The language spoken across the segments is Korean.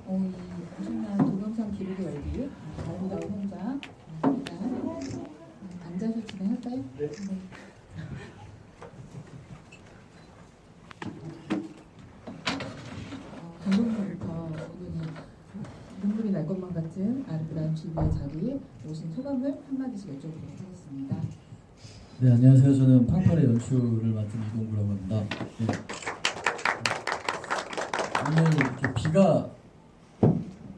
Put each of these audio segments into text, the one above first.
이 엄청난 동영상 기록의 열기, 아름다운 현장. 일단 앉아서 진행할까요? 네. 감독님부터 이분이 눈물이 날 것만 같은 아름다운 GV의 자리에 오신 소감을 한마디씩 여쭤보도록 하겠습니다. 네, 안녕하세요. 저는 팡팔의 연출을 맡은 이동구라고 합니다. 네. 오늘 이렇게 비가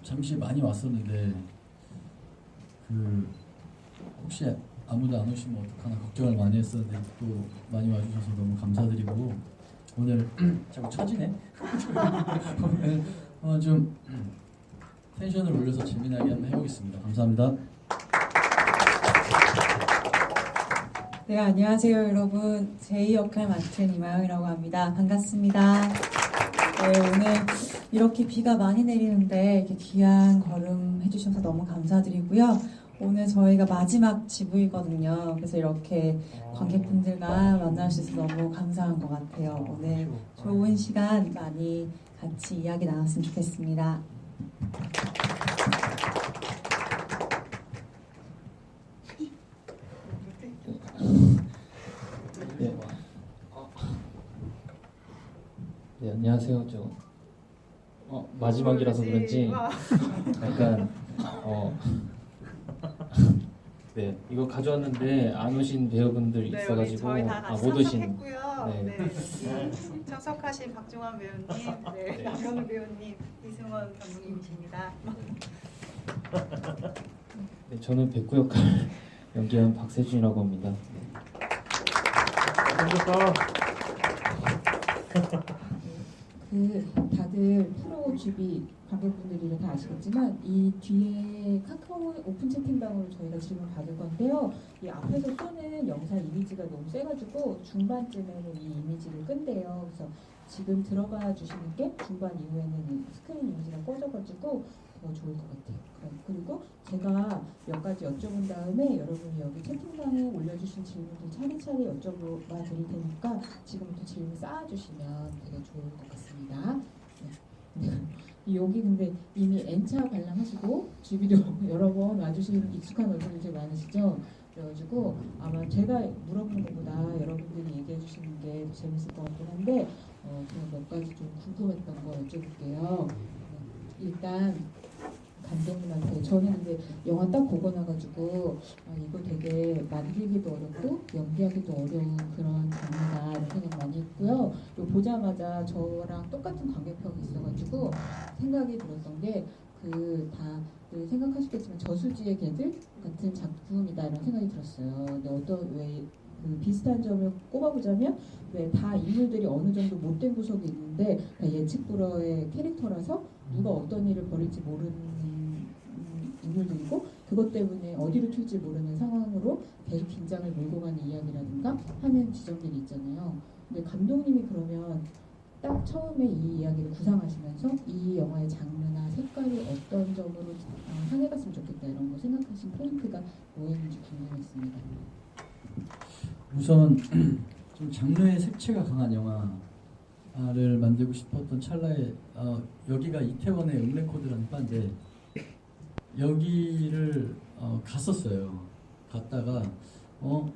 잠시 많이 왔었는데 혹시 아무도 안 오시면 어떡하나 걱정을 많이 했었는데 또 많이 와주셔서 너무 감사드리고 오늘 자꾸 처지네. 오늘 좀 텐션을 올려서 재미나게 한번 해보겠습니다. 감사합니다. 네, 안녕하세요 여러분. 제2 역할 맡은 이마영이라고 합니다. 반갑습니다. 네, 오늘 이렇게 비가 많이 내리는데 이렇게 귀한 걸음 해주셔서 너무 감사드리고요. 오늘 저희가 마지막 GV거든요. 그래서 이렇게 관객분들과 만날 수 있어서 너무 감사한 것 같아요. 오늘 좋은 시간 많이 같이 이야기 나눴으면 좋겠습니다. 네, 안녕하세요. 마지막이라서 그런지 약간 네, 이거 가져왔는데 안 오신 배우분들 네, 있어가지고 저희 다 같이 못 오신. 참석했고요. 네. 네. 참석하신 박종환 배우님, 네. 남현우 배우님, 이승원 감독님이십니다. 네, 저는 백구 역할 연기한 박세준이라고 합니다. 다들 프로 GV 관객분들이 다 아시겠지만 이 뒤에 카카오 오픈 채팅방으로 저희가 질문 받을 건데요. 이 앞에서 쏘는 영상 이미지가 너무 세가지고 중반쯤에는 이 이미지를 끈대요. 그래서 지금 들어가 주시는 게 중반 이후에는 스크린 이미지가 꺼져가지고 더 좋을 것 같아요. 그리고 제가 몇 가지 여쭤본 다음에 여러분이 여기 채팅방에 올려주신 질문들 차례차례 여쭤봐 드릴 테니까 지금부터 질문 쌓아주시면 되게 좋을 것 같습니다. 네. 여기 근데 이미 N차 관람하시고 GV도 여러 번 와주신 익숙한 얼굴들이 많으시죠? 그래가지고 아마 제가 물어보는 것보다 여러분들이 얘기해 주시는 게 더 재밌을 것 같긴 한데 제가 몇 가지 좀 궁금했던 거 여쭤볼게요. 일단 감독님한테 저는 근데 영화 딱 보고 나가지고 이거 되게 만들기도 어렵고 연기하기도 어려운 그런 장르다 이런 생각 많이 했고요. 이거 보자마자 저랑 똑같은 관객평이 있어가지고 생각이 들었던 게 다들 생각하시겠지만 저수지의 개들 같은 작품이다 이런 생각이 들었어요. 근데 비슷한 점을 꼽아보자면 왜 다 인물들이 어느 정도 못된 구석이 있는데 다 예측 불허의 캐릭터라서 누가 어떤 일을 벌일지 모르는 인물들이고 그것 때문에 어디로 튈지 모르는 상황으로 계속 긴장을 몰고 가는 이야기라든가 하는 지점들이 있잖아요. 근데 감독님이 그러면 딱 처음에 이 이야기를 구상하시면서 이 영화의 장르나 색깔이 어떤 점으로 향해갔으면 좋겠다 이런 거 생각하신 포인트가 뭐였는지 궁금했습니다. 우선 좀 장르의 색채가 강한 영화를 만들고 싶었던 찰나에 여기가 이태원의 읍내코드라는 바인데 여기를 갔었어요. 갔다가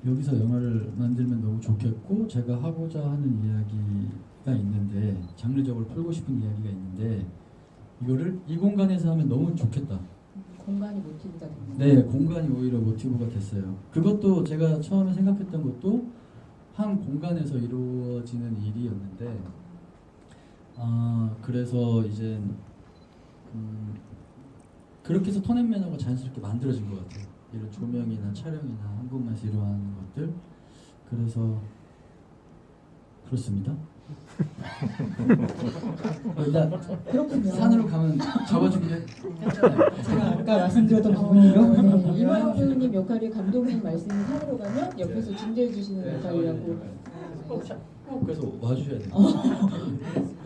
여기서 영화를 만들면 너무 좋겠고 제가 하고자 하는 이야기가 있는데 장르적으로 풀고 싶은 이야기가 있는데 이거를 이 공간에서 하면 너무 좋겠다. 공간이 모티브가 됐나요? 네, 공간이 오히려 모티브가 됐어요. 그것도 제가 처음에 생각했던 것도 한 공간에서 이루어지는 일이었는데 그래서 이제 그렇게 해서 톤 앤 매너가 자연스럽게 만들어진 것 같아요. 이런 조명이나 촬영이나 한 곳만에서 이루어지는 것들. 그래서 그렇습니다. 일단 그렇군요. 산으로 가면 잡아주기로 했잖아요. 제가 아까 말씀드렸던 부분이요. 이마영 배우님 역할이 감독님 말씀이 산으로 가면 옆에서 중재해 주시는 역할이라고. 그래서 와주셔야 돼요.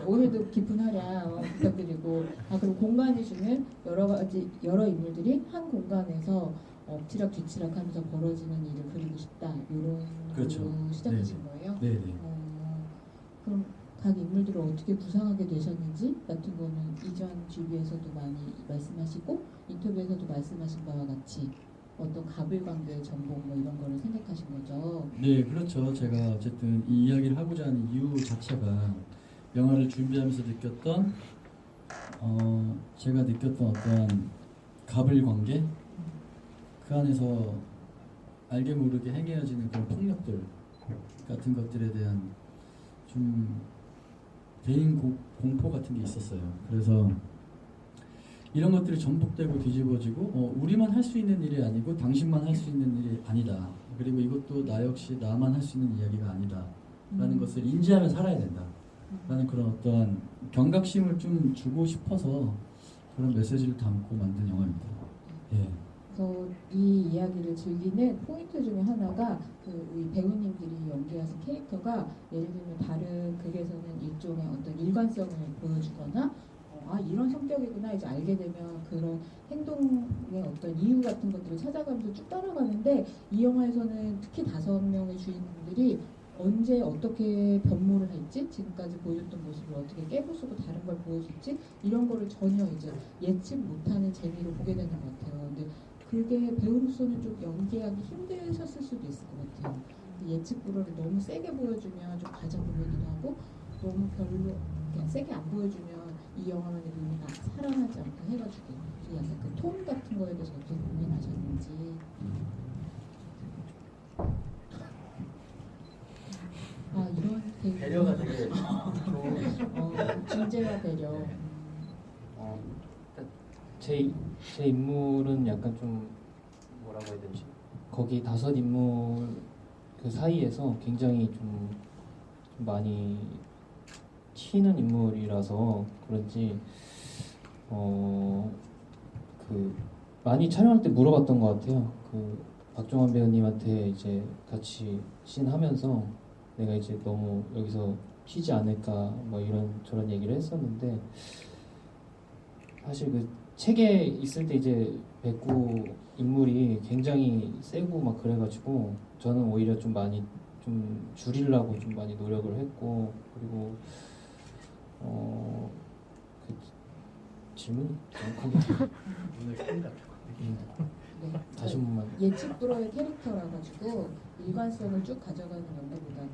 오늘도 깊은 활약 부탁드리고 그리고 공간이 주는 여러 인물들이 한 공간에서 엎치락 뒤치락 하면서 벌어지는 일을 그리고 싶다 이런 그렇죠. 걸로 시작하신 거예요? 네네. 그럼 각 인물들을 어떻게 구상하게 되셨는지 같은 거는 이전 GB에서도 많이 말씀하시고 인터뷰에서도 말씀하신 바와 같이 어떤 갑을 관계의 전복 뭐 이런 거를 생각하신 거죠. 네, 그렇죠. 제가 어쨌든 이 이야기를 하고자 하는 이유 자체가 영화를 준비하면서 느꼈던 제가 느꼈던 어떠한 갑을 관계 그 안에서 알게 모르게 행해지는 그런 폭력들 같은 것들에 대한 좀 대인 공포 같은 게 있었어요. 그래서 이런 것들이 전복되고 뒤집어지고 우리만 할 수 있는 일이 아니고 당신만 할 수 있는 일이 아니다. 그리고 이것도 나 역시 나만 할 수 있는 이야기가 아니다. 라는 것을 인지하며 살아야 된다. 라는 그런 어떤 경각심을 좀 주고 싶어서 그런 메시지를 담고 만든 영화입니다. 예. 그래서 이 이야기를 즐기는 포인트 중에 하나가 우리 배우님들이 연기하신 캐릭터가 예를 들면 다른 극에서는 일종의 어떤 일관성을 보여주거나 이런 성격이구나 이제 알게 되면 그런 행동의 어떤 이유 같은 것들을 찾아가면서 쭉 따라가는데 이 영화에서는 특히 5명의 주인공들이 언제 어떻게 변모를 할지 지금까지 보여줬던 모습을 어떻게 깨부수고 다른 걸 보여줄지 이런 거를 전혀 이제 예측 못하는 재미로 보게 되는 것 같아요. 근데 그게 배우로서는 좀 연기하기 힘드셨을 수도 있을 것 같아요. 예측 불허를 너무 세게 보여주면 좀 가져 보이기도 하고 너무 별로 그냥 세게 안 보여주면 이 영화만의 의미가 살아나지 않고 해가지고 약간 그 톤 같은 거에 대해서 어떻게 고민하셨는지. 이런 배려가 되게 좋은. 중재와 배려. 제 인물은 약간 좀 뭐라고 해야 되지? 거기 5 인물 그 사이에서 굉장히 좀 많이 튀는 인물이라서 그런지 그 많이 촬영할 때 물어봤던 것 같아요. 그 박종환 배우님한테 이제 같이 씬 하면서 내가 이제 너무 여기서 튀지 않을까 뭐 이런 저런 얘기를 했었는데 사실 그 책에 있을 때 이제 백구 인물이 굉장히 세고 막 그래가지고 저는 오히려 좀 많이 좀 줄이려고 좀 많이 노력을 했고 그리고 그 질문 정확하게 네. 다시 한 번만. 예측 불허의 캐릭터라 가지고 일관성을 쭉 가져가는 연기보다는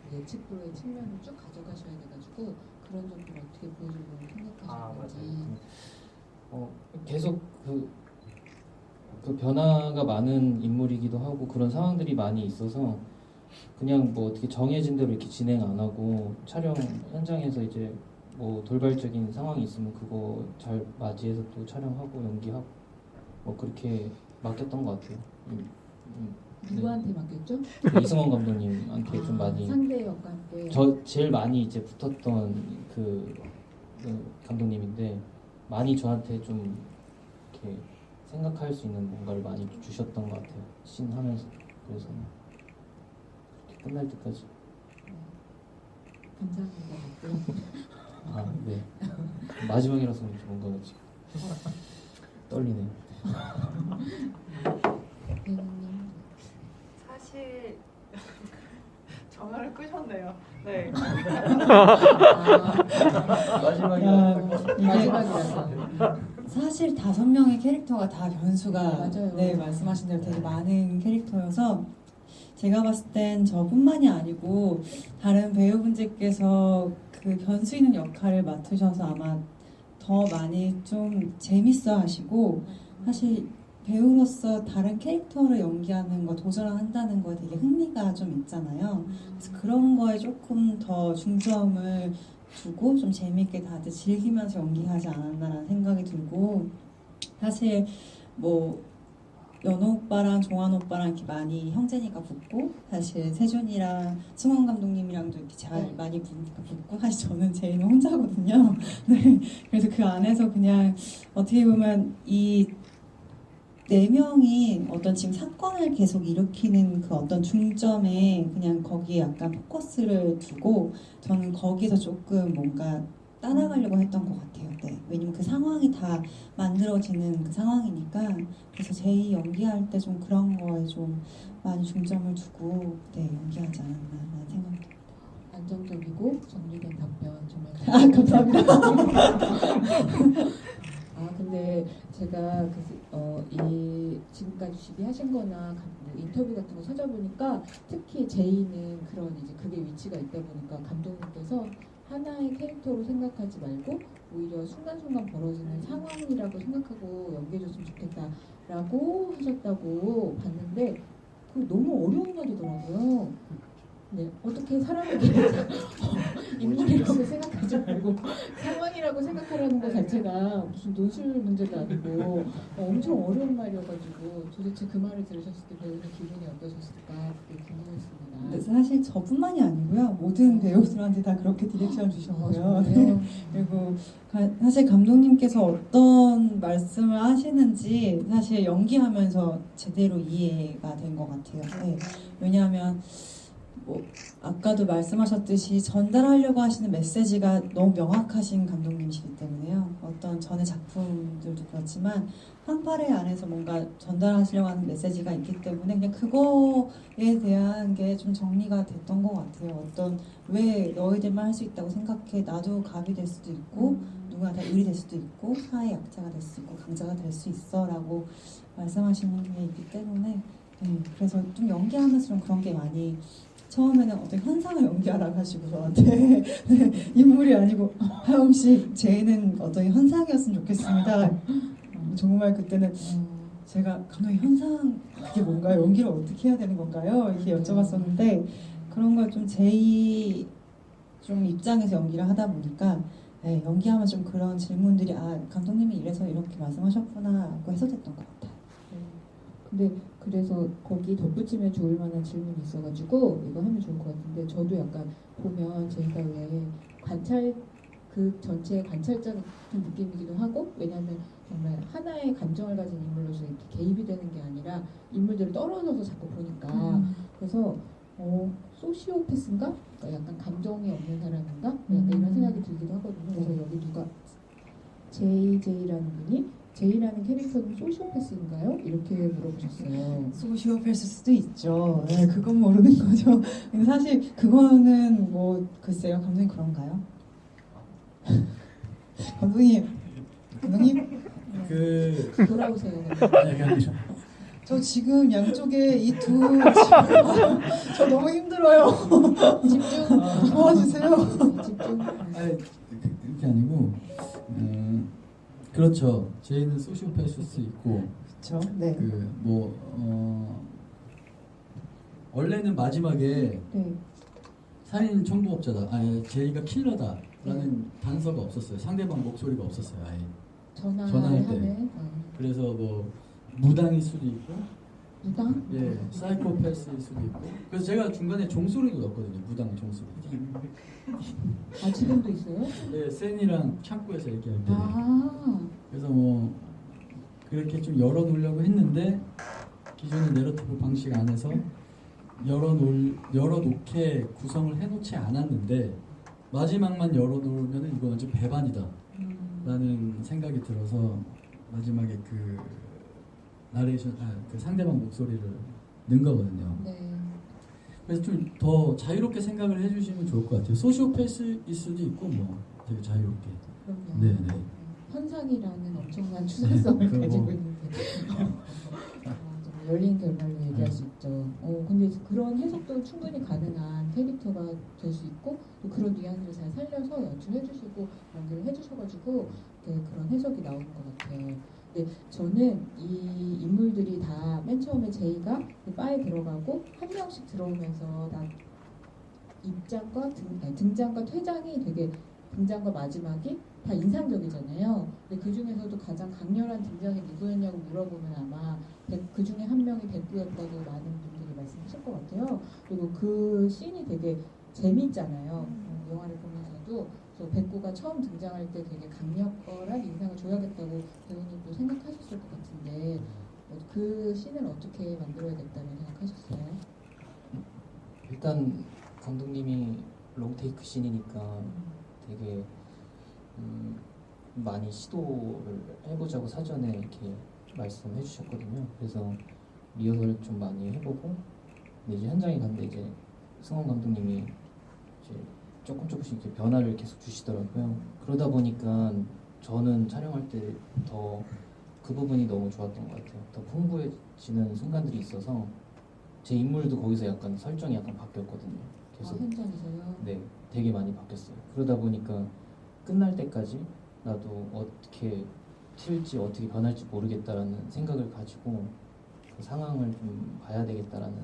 그 예측 불허의 측면을 쭉 가져가셔야 돼가지고 그런 점들을 어떻게 보여주려고 생각하셨는지. 계속 그 변화가 많은 인물이기도 하고 그런 상황들이 많이 있어서 그냥 뭐 어떻게 정해진 대로 이렇게 진행 안 하고 촬영 현장에서 이제 뭐 돌발적인 상황이 있으면 그거 잘 맞이해서 또 촬영하고 연기하고 뭐 그렇게 맡겼던 것 같아요. 누구한테 맡겼죠? 그 이승원 감독님한테 좀 많이 상대 역할때 저 제일 많이 이제 붙었던 그 감독님인데 많이 저한테 좀 이렇게 생각할 수 있는 뭔가를 많이 주셨던 것 같아요. 씬 하면서 그래서 이렇게 끝날 때까지. 감사한 것 같고요. 네. 마지막이라서 그런지 뭔가 지금 떨리네요. 배우님. 사실 전화를 끄셨네요. 네. 마지막이라서. 사실 5명의 캐릭터가 다 변수가 맞아요. 네, 말씀하신 대로 되게 많은 캐릭터여서 제가 봤을 땐 저뿐만이 아니고 다른 배우분들께서 그 변수 있는 역할을 맡으셔서 아마 더 많이 좀 재밌어 하시고 사실 배우로서 다른 캐릭터를 연기하는 거 도전한다는 거에 되게 흥미가 좀 있잖아요. 그래서 그런 거에 조금 더 중점을 두고 좀 재밌게 다들 즐기면서 연기하지 않았나라는 생각이 들고 사실 뭐 연호 오빠랑 종환 오빠랑 이렇게 많이 형제니까 붙고 사실 세준이랑 승원 감독님이랑도 이렇게 잘 많이 붙고 사실 저는 제일 혼자거든요. 네, 그래서 그 안에서 그냥 어떻게 보면 이 4명이 어떤 지금 사건을 계속 일으키는 그 어떤 중점에 그냥 거기에 약간 포커스를 두고 저는 거기서 조금 뭔가 따라가려고 했던 것 같아요. 네. 왜냐면 그 상황이 다 만들어지는 그 상황이니까 그래서 제이 연기할 때 좀 그런 거에 좀 많이 중점을 두고 네, 연기하지 않았나 생각이 듭니다. 감정적이고 정리된 답변 정말 감사합니다. 근데 제가 이 지금까지 준비하신 거나 뭐 인터뷰 같은 거 찾아보니까 특히 제이는 그런 이제 그게 위치가 있다 보니까 감독님께서 하나의 캐릭터로 생각하지 말고 오히려 순간순간 벌어지는 상황이라고 생각하고 연기해줬으면 좋겠다라고 하셨다고 봤는데 그 너무 어려운 말이더라고요. 네, 어떻게 사람에게 인물이라고 생각하지 말고 상황이라고 생각하라는 것 자체가 무슨 논술 문제도 아니고 엄청 어려운 말이어가지고 도대체 그 말을 들으셨을 때 배우는 기분이 어떠셨을까 그게 궁금했습니다. 근데 사실 저뿐만이 아니고요. 모든 배우들한테 다 그렇게 디렉션 주셨고요. 정말요? 그리고 사실 감독님께서 어떤 말씀을 하시는지 사실 연기하면서 제대로 이해가 된 것 같아요. 네. 왜냐하면 뭐 아까도 말씀하셨듯이 전달하려고 하시는 메시지가 너무 명확하신 감독님이시기 때문에요. 어떤 전의 작품들도 그렇지만 한파레 안에서 뭔가 전달하시려고 하는 메시지가 있기 때문에 그냥 그거에 대한 게 좀 정리가 됐던 것 같아요. 어떤 왜 너희들만 할 수 있다고 생각해 나도 갑이 될 수도 있고 누가 다 을이 될 수도 있고 사회 약자가 될 수 있고 강자가 될 수 있어라고 말씀하시는 게 있기 때문에 그래서 좀 연기하면서 좀 그런 게 많이 처음에는 어떤 현상을 연기하라고 하시고 저한테 인물이 아니고 하영 씨 쟤는 어떤 현상이었으면 좋겠습니다. 정말 그때는 제가 감독님 현상 이게 뭔가요? 연기를 어떻게 해야 되는 건가요? 이렇게 여쭤봤었는데 그런 걸 좀 제이 좀 입장에서 연기를 하다 보니까 연기하면 좀 그런 질문들이 감독님이 이래서 이렇게 말씀하셨구나 하고 해소됐던 것 같아요. 근데 그래서 거기 덧붙이면 좋을 만한 질문이 있어가지고 이거 하면 좋을 것 같은데 저도 약간 보면 저희가 왜 관찰 그 전체의 관찰자 같은 느낌이기도 하고 왜냐하면 정말 하나의 감정을 가진 인물로서 이렇게 개입이 되는 게 아니라 인물들을 떨어져서 자꾸 보니까 그래서 소시오패스인가? 그러니까 약간 감정이 없는 사람인가? 약간 이런 생각이 들기도 하거든요. 그래서 여기 누가 JJ라는 분이 제이라는 캐릭터는 소시오패스인가요? 이렇게 물어보셨어요. 소시오패스일 수도 있죠. 네, 그건 모르는 거죠. 근데 사실 그거는 뭐 글쎄요, 감독님 그런가요? 감독님 돌아오세요. 아니 아니죠. 저 지금 양쪽에 이 두 저 너무 힘들어요. 집중. 도와주세요. 집중. 아니 그게 아니고 그렇죠. 제이는 소시오패스일 수 있고 그렇죠. 네. 원래는 마지막에 네. 살인 청부업자다. 제이가 킬러다라는 단서가 없었어요. 상대방 목소리가 없었어요. 아예. 전화할 때. 하는 그래서 뭐 무당일 수도 있고, 무당? 사이코패스일 수도 있고. 그래서 제가 중간에 종소리도 넣었거든요. 무당 종소리. 지금도 있어요? 네, 센이랑 창구에서 얘기할 때. 그래서 뭐 그렇게 좀 열어놓으려고 했는데 기존의 내러티브 방식 안에서 열어놓게 구성을 해놓지 않았는데 마지막만 열어놓으면 이거 완전 배반이다 라는 생각이 들어서 마지막에 그 나레이션 그 상대방 목소리를 넣은 거거든요. 네. 그래서 좀 더 자유롭게 생각을 해주시면 좋을 것 같아요. 소시오패스일 수도 있고 뭐 되게 자유롭게. 그럼요. 네네. 현상이라는 엄청난 추상성을 네, 가지고 있는데 정말 열린 결말로 얘기할 수 있죠. 근데 그런 해석도 충분히 가능한 캐릭터가 될 수 있고 또 그런 뉘앙스를 잘 살려서 연출해주시고 연기를 해주셔가지고 그런 해석이 나오는 것 같아요. 근데 저는 이 인물들이 다 맨 처음에 제이가 그 바에 들어가고 한 명씩 들어오면서 다 입장과 등장과 퇴장이 되게 등장과 마지막이 다 인상적이잖아요. 근데 그 중에서도 가장 강렬한 등장이 누구였냐고 물어보면 아마 그 중에 한 명이 백구였다고 많은 분들이 말씀하실 것 같아요. 그리고 그 씬이 되게 재밌잖아요. 영화를 보면서도 그래서 백구가 처음 등장할 때 되게 강력한 인상을 줘야겠다고 배우님도 생각하셨을 것 같은데 그 씬을 어떻게 만들어야겠다고 생각하셨어요? 일단 감독님이 롱테이크 씬이니까 되게 많이 시도를 해보자고 사전에 이렇게 말씀해 주셨거든요. 그래서 리허설을 좀 많이 해보고 근데 이제 현장에 갔는데 이제 승원 감독님이 이제 조금씩 이렇게 변화를 계속 주시더라고요. 그러다 보니까 저는 촬영할 때 더 그 부분이 너무 좋았던 것 같아요. 더 풍부해지는 순간들이 있어서 제 인물도 거기서 약간 설정이 약간 바뀌었거든요. 계속 현장에서요. 네, 되게 많이 바뀌었어요. 그러다 보니까 끝날 때까지 나도 어떻게 튈지 어떻게 변할지 모르겠다라는 생각을 가지고 그 상황을 좀 봐야 되겠다라는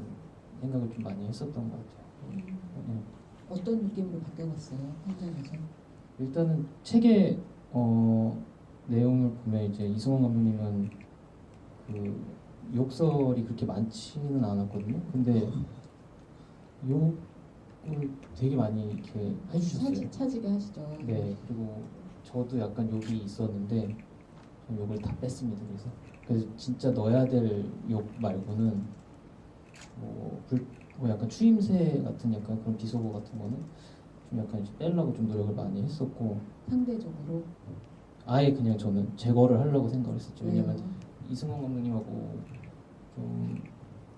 생각을 좀 많이 했었던 것 같아요. 네. 어떤 느낌으로 바뀌어갔어요 현장에서? 일단은 책의 내용을 보면 이제 이승원 감독님은 그 욕설이 그렇게 많지는 않았거든요. 근데 욕을 되게 많이 이렇게 해주셨어요. 차지게 하시죠. 네, 그리고 저도 약간 욕이 있었는데 좀 욕을 다 뺐습니다. 그래서 진짜 넣어야 될 욕 말고는 뭐 약간 추임새 같은 약간 그런 비속어 같은 거는 좀 약간 이제 빼려고 좀 노력을 많이 했었고 상대적으로. 아예 그냥 저는 제거를 하려고 생각을 했었죠. 왜냐면 왜요? 이승원 감독님하고 좀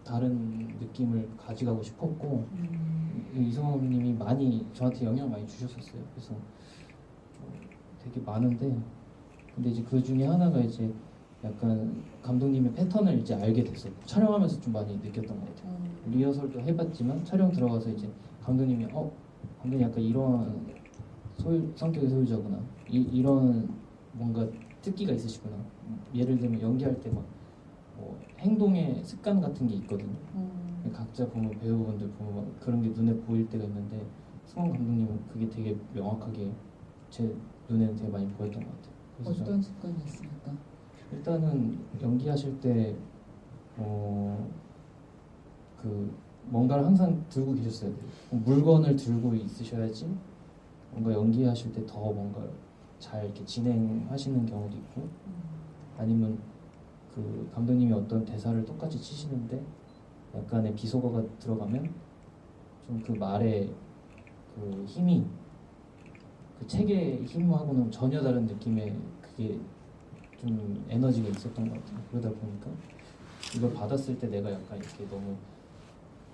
다른 느낌을 가져가고 싶었고 이승원 감독님이 많이 저한테 영향을 많이 주셨었어요. 그래서 되게 많은데 근데 이제 그 중에 하나가 이제 약간 감독님의 패턴을 이제 알게 됐었고 촬영하면서 좀 많이 느꼈던 것 같아요. 리허설도 해봤지만 촬영 들어가서 이제 감독님이 감독님 약간 이런 성격의 소유자구나 이런 뭔가 특기가 있으시구나. 예를 들면 연기할 때 막 행동의 습관 같은 게 있거든요. 각자 보면 배우분들 보면 막 그런 게 눈에 보일 때가 있는데 승원 감독님은 그게 되게 명확하게 제 눈에는 되게 많이 보였던 것 같아요. 그래서 어떤 습관이 있습니까? 일단은 연기하실 때 그 뭔가를 항상 들고 계셨어야 돼요. 물건을 들고 있으셔야지 뭔가 연기하실 때 더 뭔가 잘 이렇게 진행하시는 경우도 있고 아니면 그 감독님이 어떤 대사를 똑같이 치시는데 약간의 비속어가 들어가면 좀 그 말의 그 힘이 그 책의 힘하고는 전혀 다른 느낌의 그게 좀 에너지가 있었던 것 같아요. 그러다 보니까 이걸 받았을 때 내가 약간 이렇게 너무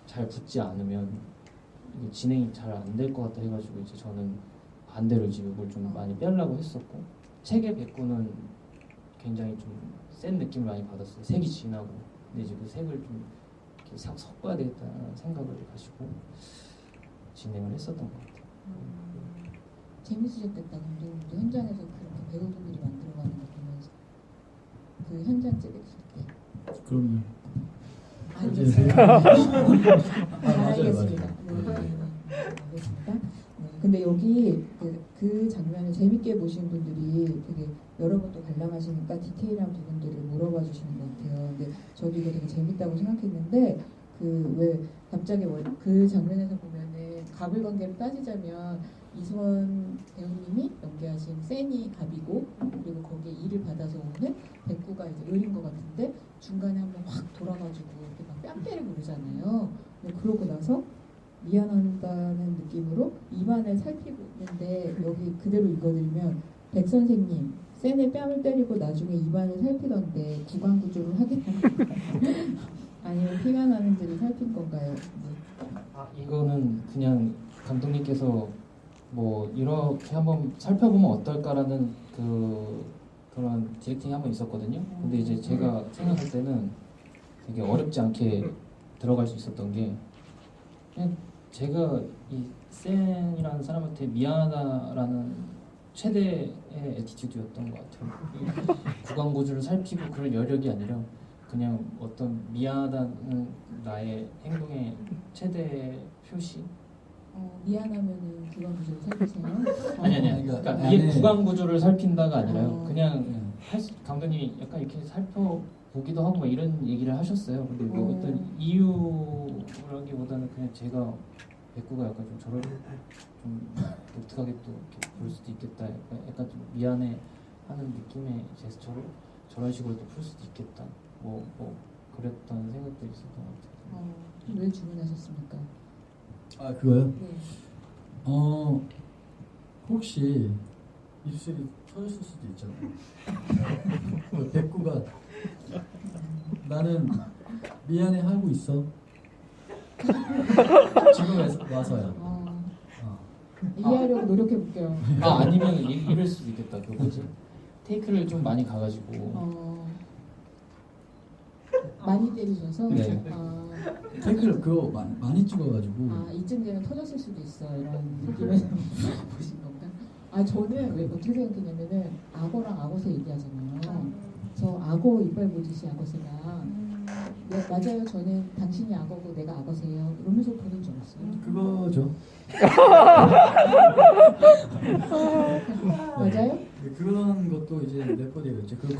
잘 붙지 않으면 이게 진행이 잘 안 될 것 같다 해가지고 이제 저는 반대로 이제 이걸 좀 많이 빼려고 했었고 책의 백구는 굉장히 좀 센 느낌을 많이 받았어요. 색이 진하고 근데 이제 그 색을 좀 이렇게 섞어야 되겠다는 생각을 가지고 진행을 했었던 것 같아요. 재밌으셨겠다. 감독님도 현장에서 그렇게 배우분들이 만들어가는 거 보면서 그 현장 찍으실 때. 그럼요. 알겠습니다. 맞아요, 알겠습니다. 맞아요. 알겠습니다. 근데 여기 그 장면을 재밌게 보신 분들이 되게 여러 번 또 관람하시니까 디테일한 부분들을 물어봐 주시는 것 같아요. 근데 저도 이거 되게 재밌다고 생각했는데 그 왜 갑자기 그 장면에서 보면은 갑을 관계를 따지자면 이수원 배우님이 연기하신 센이 갑이고 그리고 거기에 일을 받아서 오는 백구가 이제 을인 것 같은데 중간에 한번 확 돌아가지고 이렇게 막 뺨때리고 그러잖아요. 그러고 나서 미안하다는 느낌으로 입안을 살피고 있는데 여기 그대로 읽어드리면 백 선생님 센의 뺨을 때리고 나중에 입안을 살피던데 구강 구조를 확인합니까? 아니면 피가 나는지를 살핀 건가요? 이거는 그냥 감독님께서 뭐 이렇게 한번 살펴보면 어떨까라는 그런 디렉팅이 한번 있었거든요. 근데 이제 제가 생각할 때는 되게 어렵지 않게 들어갈 수 있었던 게 그냥 제가 이 센이라는 사람한테 미안하다라는 최대의 애티튜드였던 것 같아요. 구강구조를 살피고 그럴 여력이 아니라 그냥 어떤 미안하다는 나의 행동의 최대 표시. 미안하면은 구강 구조를 살피세요? 아니. 그러니까 이게 구강구조를 살핀다가 아니라요. 그냥 감독님이 약간 이렇게 살펴보기도 하고 막 이런 얘기를 하셨어요. 근데 뭐 어떤 이유라기보다는 그냥 제가 백구가 약간 좀 저를 좀 독특하게 또 이렇게 볼 수도 있겠다. 약간 좀 미안해 하는 느낌의 제스처를 저런 식으로 또 풀 수도 있겠다. 뭐 그랬던 생각도 있었던 것 같아요. 왜 주문하셨습니까? 그거요? 네. 혹시 입술이 터졌을 수도 있잖아요. 백구가 나는 미안해 하고 있어. 지금 와서야. 이해하려고 노력해 볼게요. 아니면 이럴 수도 있겠다. 그 뭐지? 테이크를 좀 많이 가가지고 많이 때리셔서 네. 댓글 그거 많이 찍어가지고 이쯤 되면 터졌을 수도 있어 이런 느낌에서 보신 건가? 저는 왜 어떻게 생각했냐면은 악어랑 악어새 얘기하잖아요. 저 악어 이빨 보듯이 악어새랑 네, 맞아요. 저는 당신이 악어고 내가 악어새예요. 이러면서 보는 줄 알았어요. 그거죠. 맞아요? 네, 그런 것도 이제 래퍼되어 있죠. 그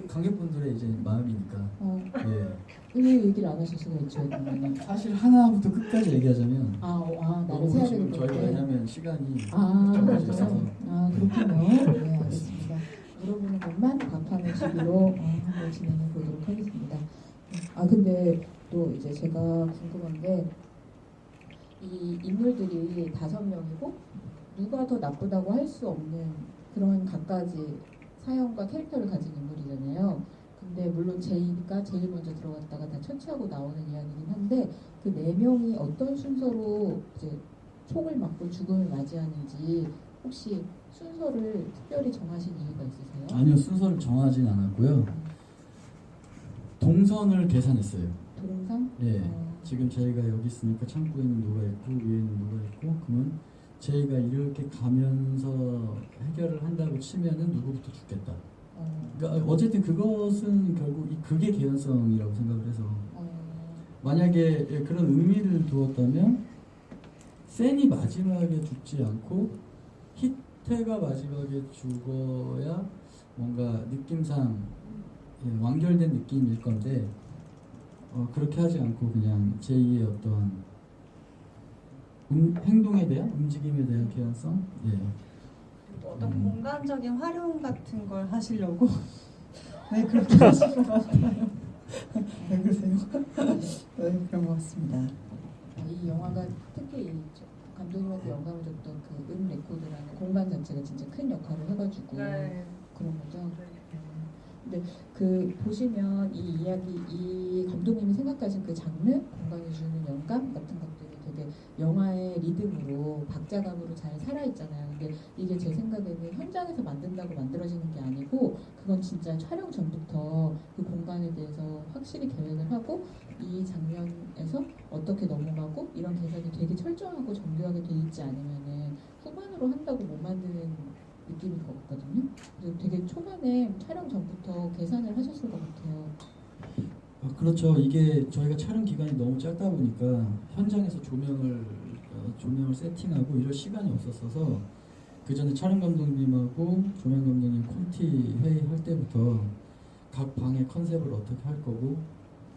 관객분들의 이제 마음이니까. 예. 왜 얘기를 안 하실 수가 있죠? 그러면은. 사실 하나부터 끝까지 얘기하자면 나를 너무 세야 지금 되는 저희가 건데. 왜냐면 시간이 그렇군요. 있어서. 그렇군요. 네, 알겠습니다. 물어보는 것만 답하는 식으로 한번 진행해 보도록 하겠습니다. 근데 또 이제 제가 궁금한 게 이 인물들이 5명이고 누가 더 나쁘다고 할 수 없는 그런 갖가지 사연과 캐릭터를 가진 인물이잖아요. 근데 물론 제이가 제일 먼저 들어갔다가 다 처치하고 나오는 이야기긴 한데 그 4명이 어떤 순서로 이제 총을 맞고 죽음을 맞이하는지 혹시 순서를 특별히 정하신 이유가 있으세요? 아니요, 순서를 정하진 않았고요. 동선을 계산했어요. 동상? 예. 지금 저희가 여기 있으니까 창고에는 누가 있고 위에는 누가 있고 그러면 저희가 이렇게 가면서 해결을 한다고 치면은 누구부터 죽겠다. 그러니까 어쨌든 그것은 결국 그게 개연성이라고 생각을 해서 만약에 그런 의미를 두었다면 센이 마지막에 죽지 않고 히테가 마지막에 죽어야 뭔가 느낌상 완결된 느낌일 건데 그렇게 하지 않고 그냥 제2의 어떤 행동에 대한 움직임에 대한 개연성. 예. 어떤 공간적인 활용 같은 걸 하시려고 왜 그렇게 하신 것 같아요? 왜 그러세요? 네, 그런 것 같습니다. 이 영화가 특히 감독님한테 영감을 줬던 그 레코드라는 공간 자체가 진짜 큰 역할을 해가지고 그런 거죠. 근데 그 보시면 이 이야기, 이 감독님이 생각하신 그 장르, 공간이 주는 영감 같은 것들이 되게 영화의 리듬으로 박자감으로 잘 살아있잖아요. 근데 이게 제 생각에는 현장에서 만든다고 만들어지는 게 아니고 그건 진짜 촬영 전부터 그 공간에 대해서 확실히 계획을 하고 이 장면에서 어떻게 넘어가고 이런 계산이 되게 철저하고 정교하게 돼 있지 않으면은 후반으로 한다고 못 만드는 느낌일 것 같거든요. 그래서 되게 초반에 촬영 전부터 계산을 하셨을 것 같아요. 그렇죠. 이게 저희가 촬영 기간이 너무 짧다 보니까 현장에서 조명을 세팅하고 이럴 시간이 없었어서 그 전에 촬영 감독님하고 조명 감독님 콘티 회의할 때부터 각 방의 컨셉을 어떻게 할 거고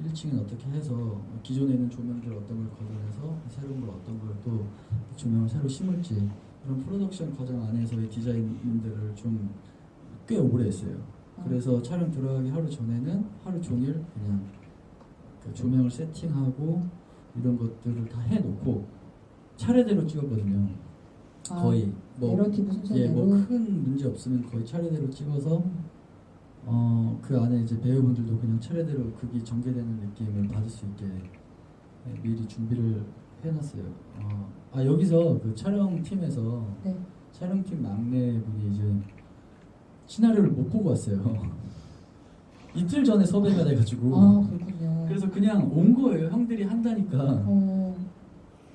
1층은 어떻게 해서 기존에 있는 조명들 어떤 걸 걷어내서 새로운 걸 어떤 걸 또 조명을 새로 심을지 이런 프로덕션 과정 안에서의 디자인들을 좀 꽤 오래 했어요. 그래서 촬영 들어가기 하루 전에는 하루 종일 그냥 그 조명을 세팅하고 이런 것들을 다 해놓고 차례대로 찍었거든요. 거의 내러티브 순서대로. 큰 문제 없으면 거의 차례대로 찍어서 그 안에 이제 배우분들도 그냥 차례대로 극이 전개되는 느낌을 받을 수 있게 미리 준비를 해놨어요. 여기서 그 촬영팀에서 네. 촬영팀 막내분이 이제 시나리오를 못 보고 왔어요. 이틀 전에 섭외가 돼가지고 그렇군요. 그래서 그냥 온 거예요. 형들이 한다니까.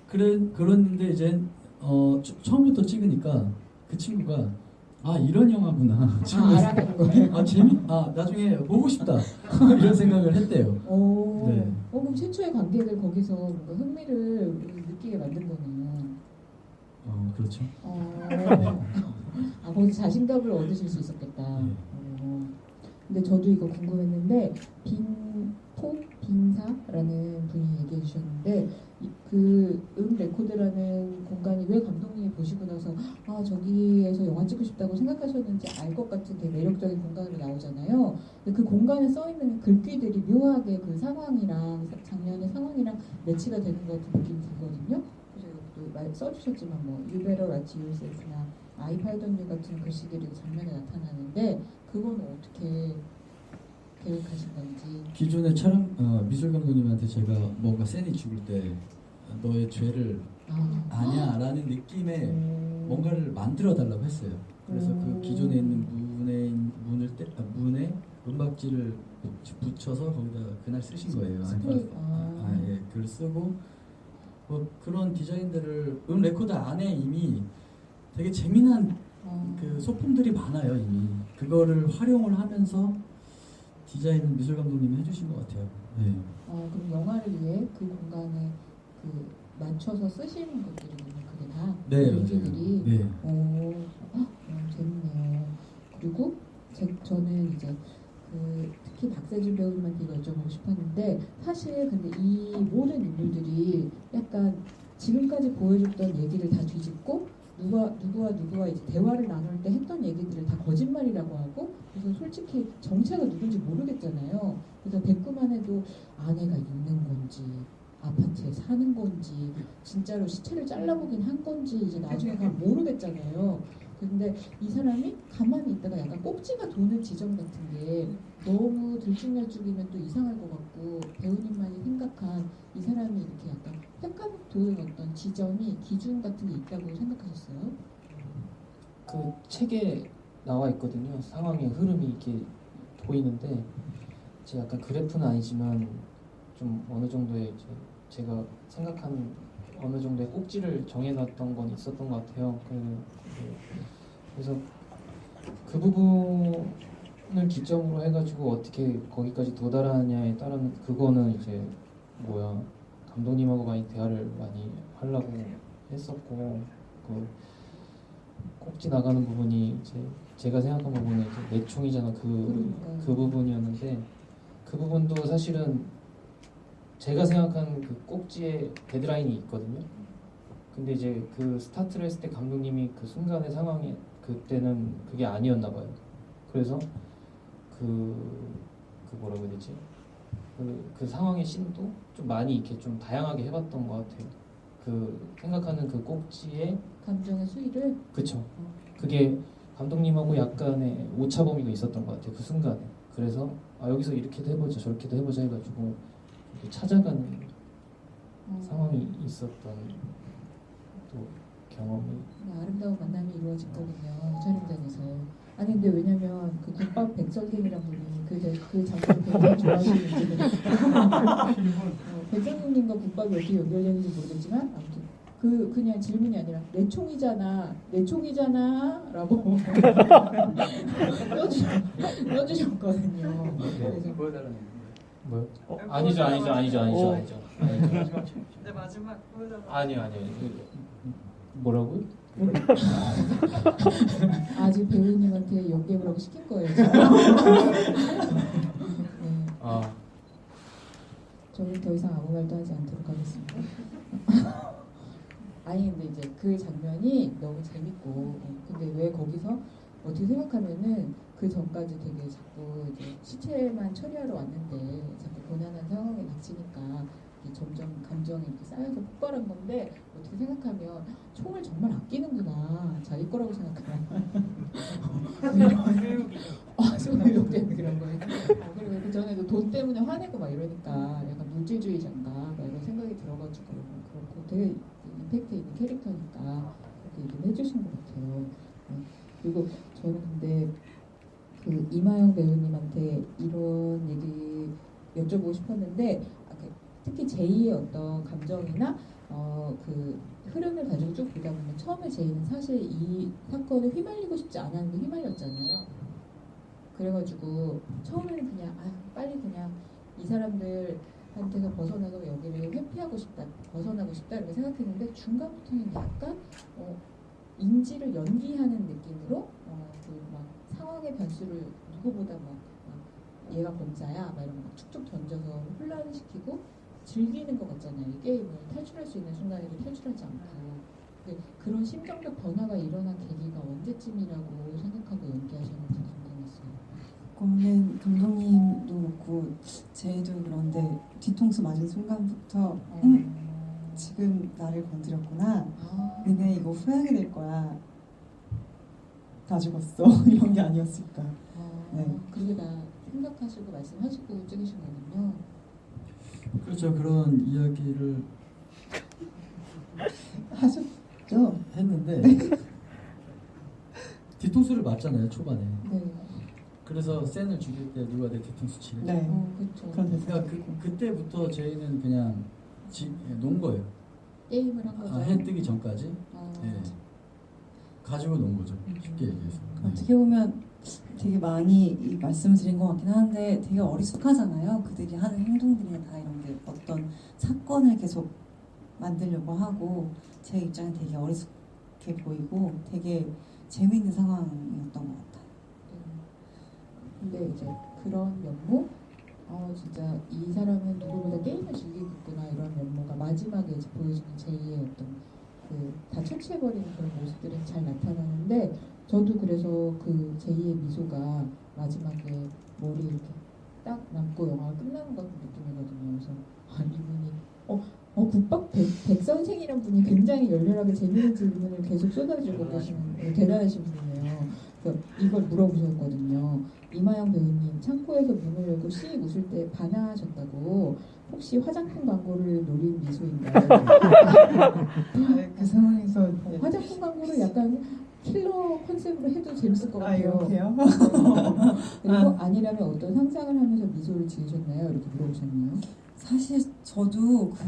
그랬는데 이제 처음부터 찍으니까 그 친구가 이런 영화구나. 알아가는 거예요. 나중에 보고 싶다. 이런 생각을 했대요. 네. 그럼 최초의 관객을 거기서 뭔가 흥미를 느끼게 만든 거네요. 그렇죠. 거기서 자신감을 얻으실 수 있었겠다. 근데 저도 이거 궁금했는데 빈사라는 분이 얘기해 주셨는데 그 레코드라는 공간이 왜 감독님이 보시고 나서 저기에서 영화 찍고 싶다고 생각하셨는지 알 것 같은 되게 매력적인 공간으로 나오잖아요. 근데 그 공간에 써 있는 글귀들이 묘하게 그 상황이랑 장면의 상황이랑 매치가 되는 것 같은 느낌이 들거든요. 그래서 써주셨지만 You better watch yourself나 I 팔던 유 같은 글씨들이 장면에 나타나는데 그건 어떻게 계획하신 건지. 기존의 촬영 미술 감독님한테 제가 뭔가 센이 죽을 때 너의 죄를 아냐라는 느낌의 뭔가를 만들어 달라고 했어요. 그래서 그 음. 기존에 있는 문에 은박지를 붙여서 거기다 그날 쓰신 거예요. 스프레이. 예, 그걸 쓰고 뭐 그런 디자인들을 레코더 안에 이미 되게 재미난 그 소품들이 많아요. 이미 그거를 활용을 하면서 디자인 미술 감독님이 해주신 것 같아요. 네. 그럼 영화를 위해 그 공간에 그 맞춰서 쓰시는 것들이 그게 다 네, 얘기들이 맞아요. 네. 재밌네요. 그리고 저는 이제 특히 박세준 배우님한테 이거 여쭤보고 싶었는데 사실 근데 이 모든 인물들이 약간 지금까지 보여줬던 얘기를 다 뒤집고 누구와 이제 대화를 나눌 때 했던 얘기들을 다 거짓말이라고 하고 그래서 솔직히 정체가 누군지 모르겠잖아요. 그래서 뵙고만 해도 아내가 있는 건지 아파트에 사는 건지 진짜로 시체를 잘라보긴 한 건지 이제 나중에 가면 모르겠잖아요. 근데 이 사람이 가만히 있다가 약간 꼭지가 도는 지점 같은 게 너무 들쭉날쭉이면 또 이상할 것 같고 배우님만이 생각한 이 사람이 이렇게 약간 획가닥 도는 어떤 지점이 기준 같은 게 있다고 생각하셨어요? 그 책에 나와 있거든요. 상황의 흐름이 이렇게 보이는데 제가 약간 그래프는 아니지만 좀 어느 정도의 이제 제가 생각하는 어느 정도의 꼭지를 정해놨던 건 있었던 것 같아요. 그래서 그 부분을 기점으로 해가지고 어떻게 거기까지 도달하냐에 따른 그거는 이제 감독님하고 많이 대화를 많이 하려고 했었고 그 꼭지 나가는 부분이 이제 제가 생각한 부분은 이제 내총이잖아 그 부분이었는데 그 부분도 사실은 제가 생각한 그 꼭지에 데드라인이 있거든요. 근데 이제 그 스타트를 했을 때 감독님이 그 순간의 상황이 그때는 그게 아니었나 봐요. 그래서 뭐라고 해야 되지? 그 상황의 씬도 좀 많이 이렇게 좀 다양하게 해봤던 것 같아요. 그 생각하는 그 꼭지에 감정의 수위를 그쵸. 그게 감독님하고 약간의 오차범위가 있었던 것 같아요. 그 순간에. 그래서 여기서 이렇게도 해보자 저렇게도 해보자 해가지고 이렇게 찾아가는 상황이 있었던 또 경험이 아름다운 만남이 이루어졌거든요 촬영장에서. 아니 근데 왜냐면 그 국밥 백설갱이란 분이 그 장면을 굉장히 좋아하시는지 백설갱님과 국밥이 어떻게 연결되는지 모르겠지만 아무튼 그냥 질문이 아니라 내 총이잖아라고 써주셨거든요. 그래서 보여달라는 뭐요? 아니죠. 네, 마지막 보여달라고. 아니요. 뭐라고요? 아직 배우님한테 연기해보라고 시킨 거예요. 지금. 네, 저는 더 이상 아무 말도 하지 않도록 하겠습니다. 아니 근데 이제 그 장면이 너무 재밌고 근데 왜 거기서 어떻게 생각하면은 그 전까지 되게 자꾸 이제 시체만 처리하러 왔는데 자꾸 고난한 상황에 닥치니까 이게 점점 감정이 이렇게 쌓여서 폭발한 건데 어떻게 생각하면 총을 정말 아끼는구나 자기 거라고 생각하면 소유욕 때문에 그런 거예요. 그리고 그 전에도 돈 때문에 화내고 막 이러니까 약간 물질주의자인가 막 이런 생각이 들어가지고 그렇고 되게 임팩트 있는 캐릭터니까 그렇게 얘기를 해주신 것 같아요. 그리고 저는 근데 그 이마영 배우님한테 이런 얘기 여쭤보고 싶었는데 특히 제이의 어떤 감정이나 그 흐름을 가지고 쭉 보다 보면 처음에 제이는 사실 이 사건에 휘말리고 싶지 않았는데 휘말렸잖아요. 그래가지고 처음에는 그냥 빨리 그냥 이 사람들한테서 벗어나서 여기를 회피하고 싶다, 벗어나고 싶다 이렇게 생각했는데 중간부터는 약간 인지를 연기하는 느낌으로 그 막 상황의 변수를 누구보다 막 얘가 범자야 막 이런 거 막 축축 던져서 혼란시키고 즐기는 것 같잖아요. 이 게임을 탈출할 수 있는 순간에도 탈출하지 않고 그런 심정적 변화가 일어난 계기가 언제쯤이라고 생각하고 연기하셨는지 궁금했어요. 그거는 감독님도 그렇고 제이도 그런데 뒤통수 맞은 순간부터 지금 나를 건드렸구나. 근데 이거 후회하게 될 거야. 다 죽었어. 이런 게 아니었을까. 네. 그게 다 생각하시고 말씀하시고 찍으신 거군요. 그렇죠. 그런 이야기를 하셨죠? 했는데 뒤통수를 맞잖아요 초반에. 네. 그래서 센을 죽일 때 누가 내 뒤통수 치래. 네. 그렇죠. 그런 그러니까 그때부터 저희는 그냥 논 거예요. 게임을 한 거죠. 해 뜨기 전까지 아, 예. 가지고 논 거죠. 쉽게 얘기해서. 네. 어떻게 보면 되게 많이 이 말씀을 드린 것 같긴 한데 되게 어리숙하잖아요. 그들이 하는 행동들이나 다 이런 게 어떤 사건을 계속 만들려고 하고 제 입장에 되게 어리숙해 보이고 되게 재미있는 상황이었던 것 같아요. 근데 이제 그런 면모, 진짜 이 사람은 누구보다 게임을 즐기고 있구나 이런 면모가 마지막에 이제 보여주는 제이의 어떤 다 처치해버리는 그런 모습들이 잘 나타나는데 저도 그래서 그 제이의 미소가 마지막에 머리 이렇게 딱 남고 영화가 끝나는 것 같은 느낌이거든요. 그래서 이분이 국밥 백 선생이란 분이 굉장히 열렬하게 재미있는 질문을 계속 쏟아주고 계시는 대단하신 분이에요. 그래서 이걸 물어보셨거든요. 이마영 배우님 창고에서 문을 열고 씩 웃을 때 반항하셨다고 혹시 화장품 광고를 노린 미소인가요? 그 상황에서 화장품 광고를 약간 킬러 컨셉으로 해도 재밌을 것 같아요. 이렇게요? 그리고 아니라면 어떤 상상을 하면서 미소를 지으셨나요? 이렇게 물어보셨네요. 사실 저도 그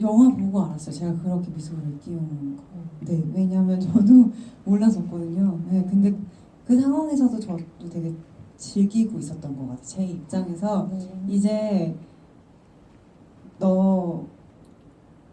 영화 보고 알았어요. 제가 그렇게 미소를 띄운 거. 네, 왜냐하면 저도 몰랐었거든요. 네, 근데 그 상황에서도 저도 되게 즐기고 있었던 것 같아요. 제 입장에서 이제 너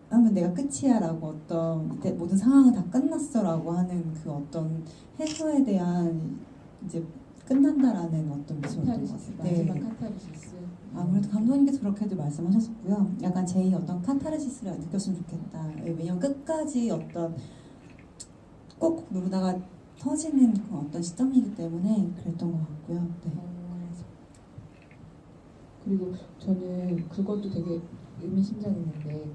하면 내가 끝이야라고 어떤 이제 모든 상황은 다 끝났어라고 하는 그 어떤 해소에 대한 이제 끝난다라는 어떤 미소였던 것 카타르시스, 같아요. 마지막 네. 카타르시스. 아무래도 감독님께서 그렇게도 말씀하셨었고요. 약간 제이 어떤 카타르시스를 느꼈으면 좋겠다. 왜냐면 끝까지 어떤 꼭 누르다가 터지는 그 어떤 시점이기 때문에 그랬던 것 같고요. 네. 그리고 저는 그것도 되게 의미심장했는데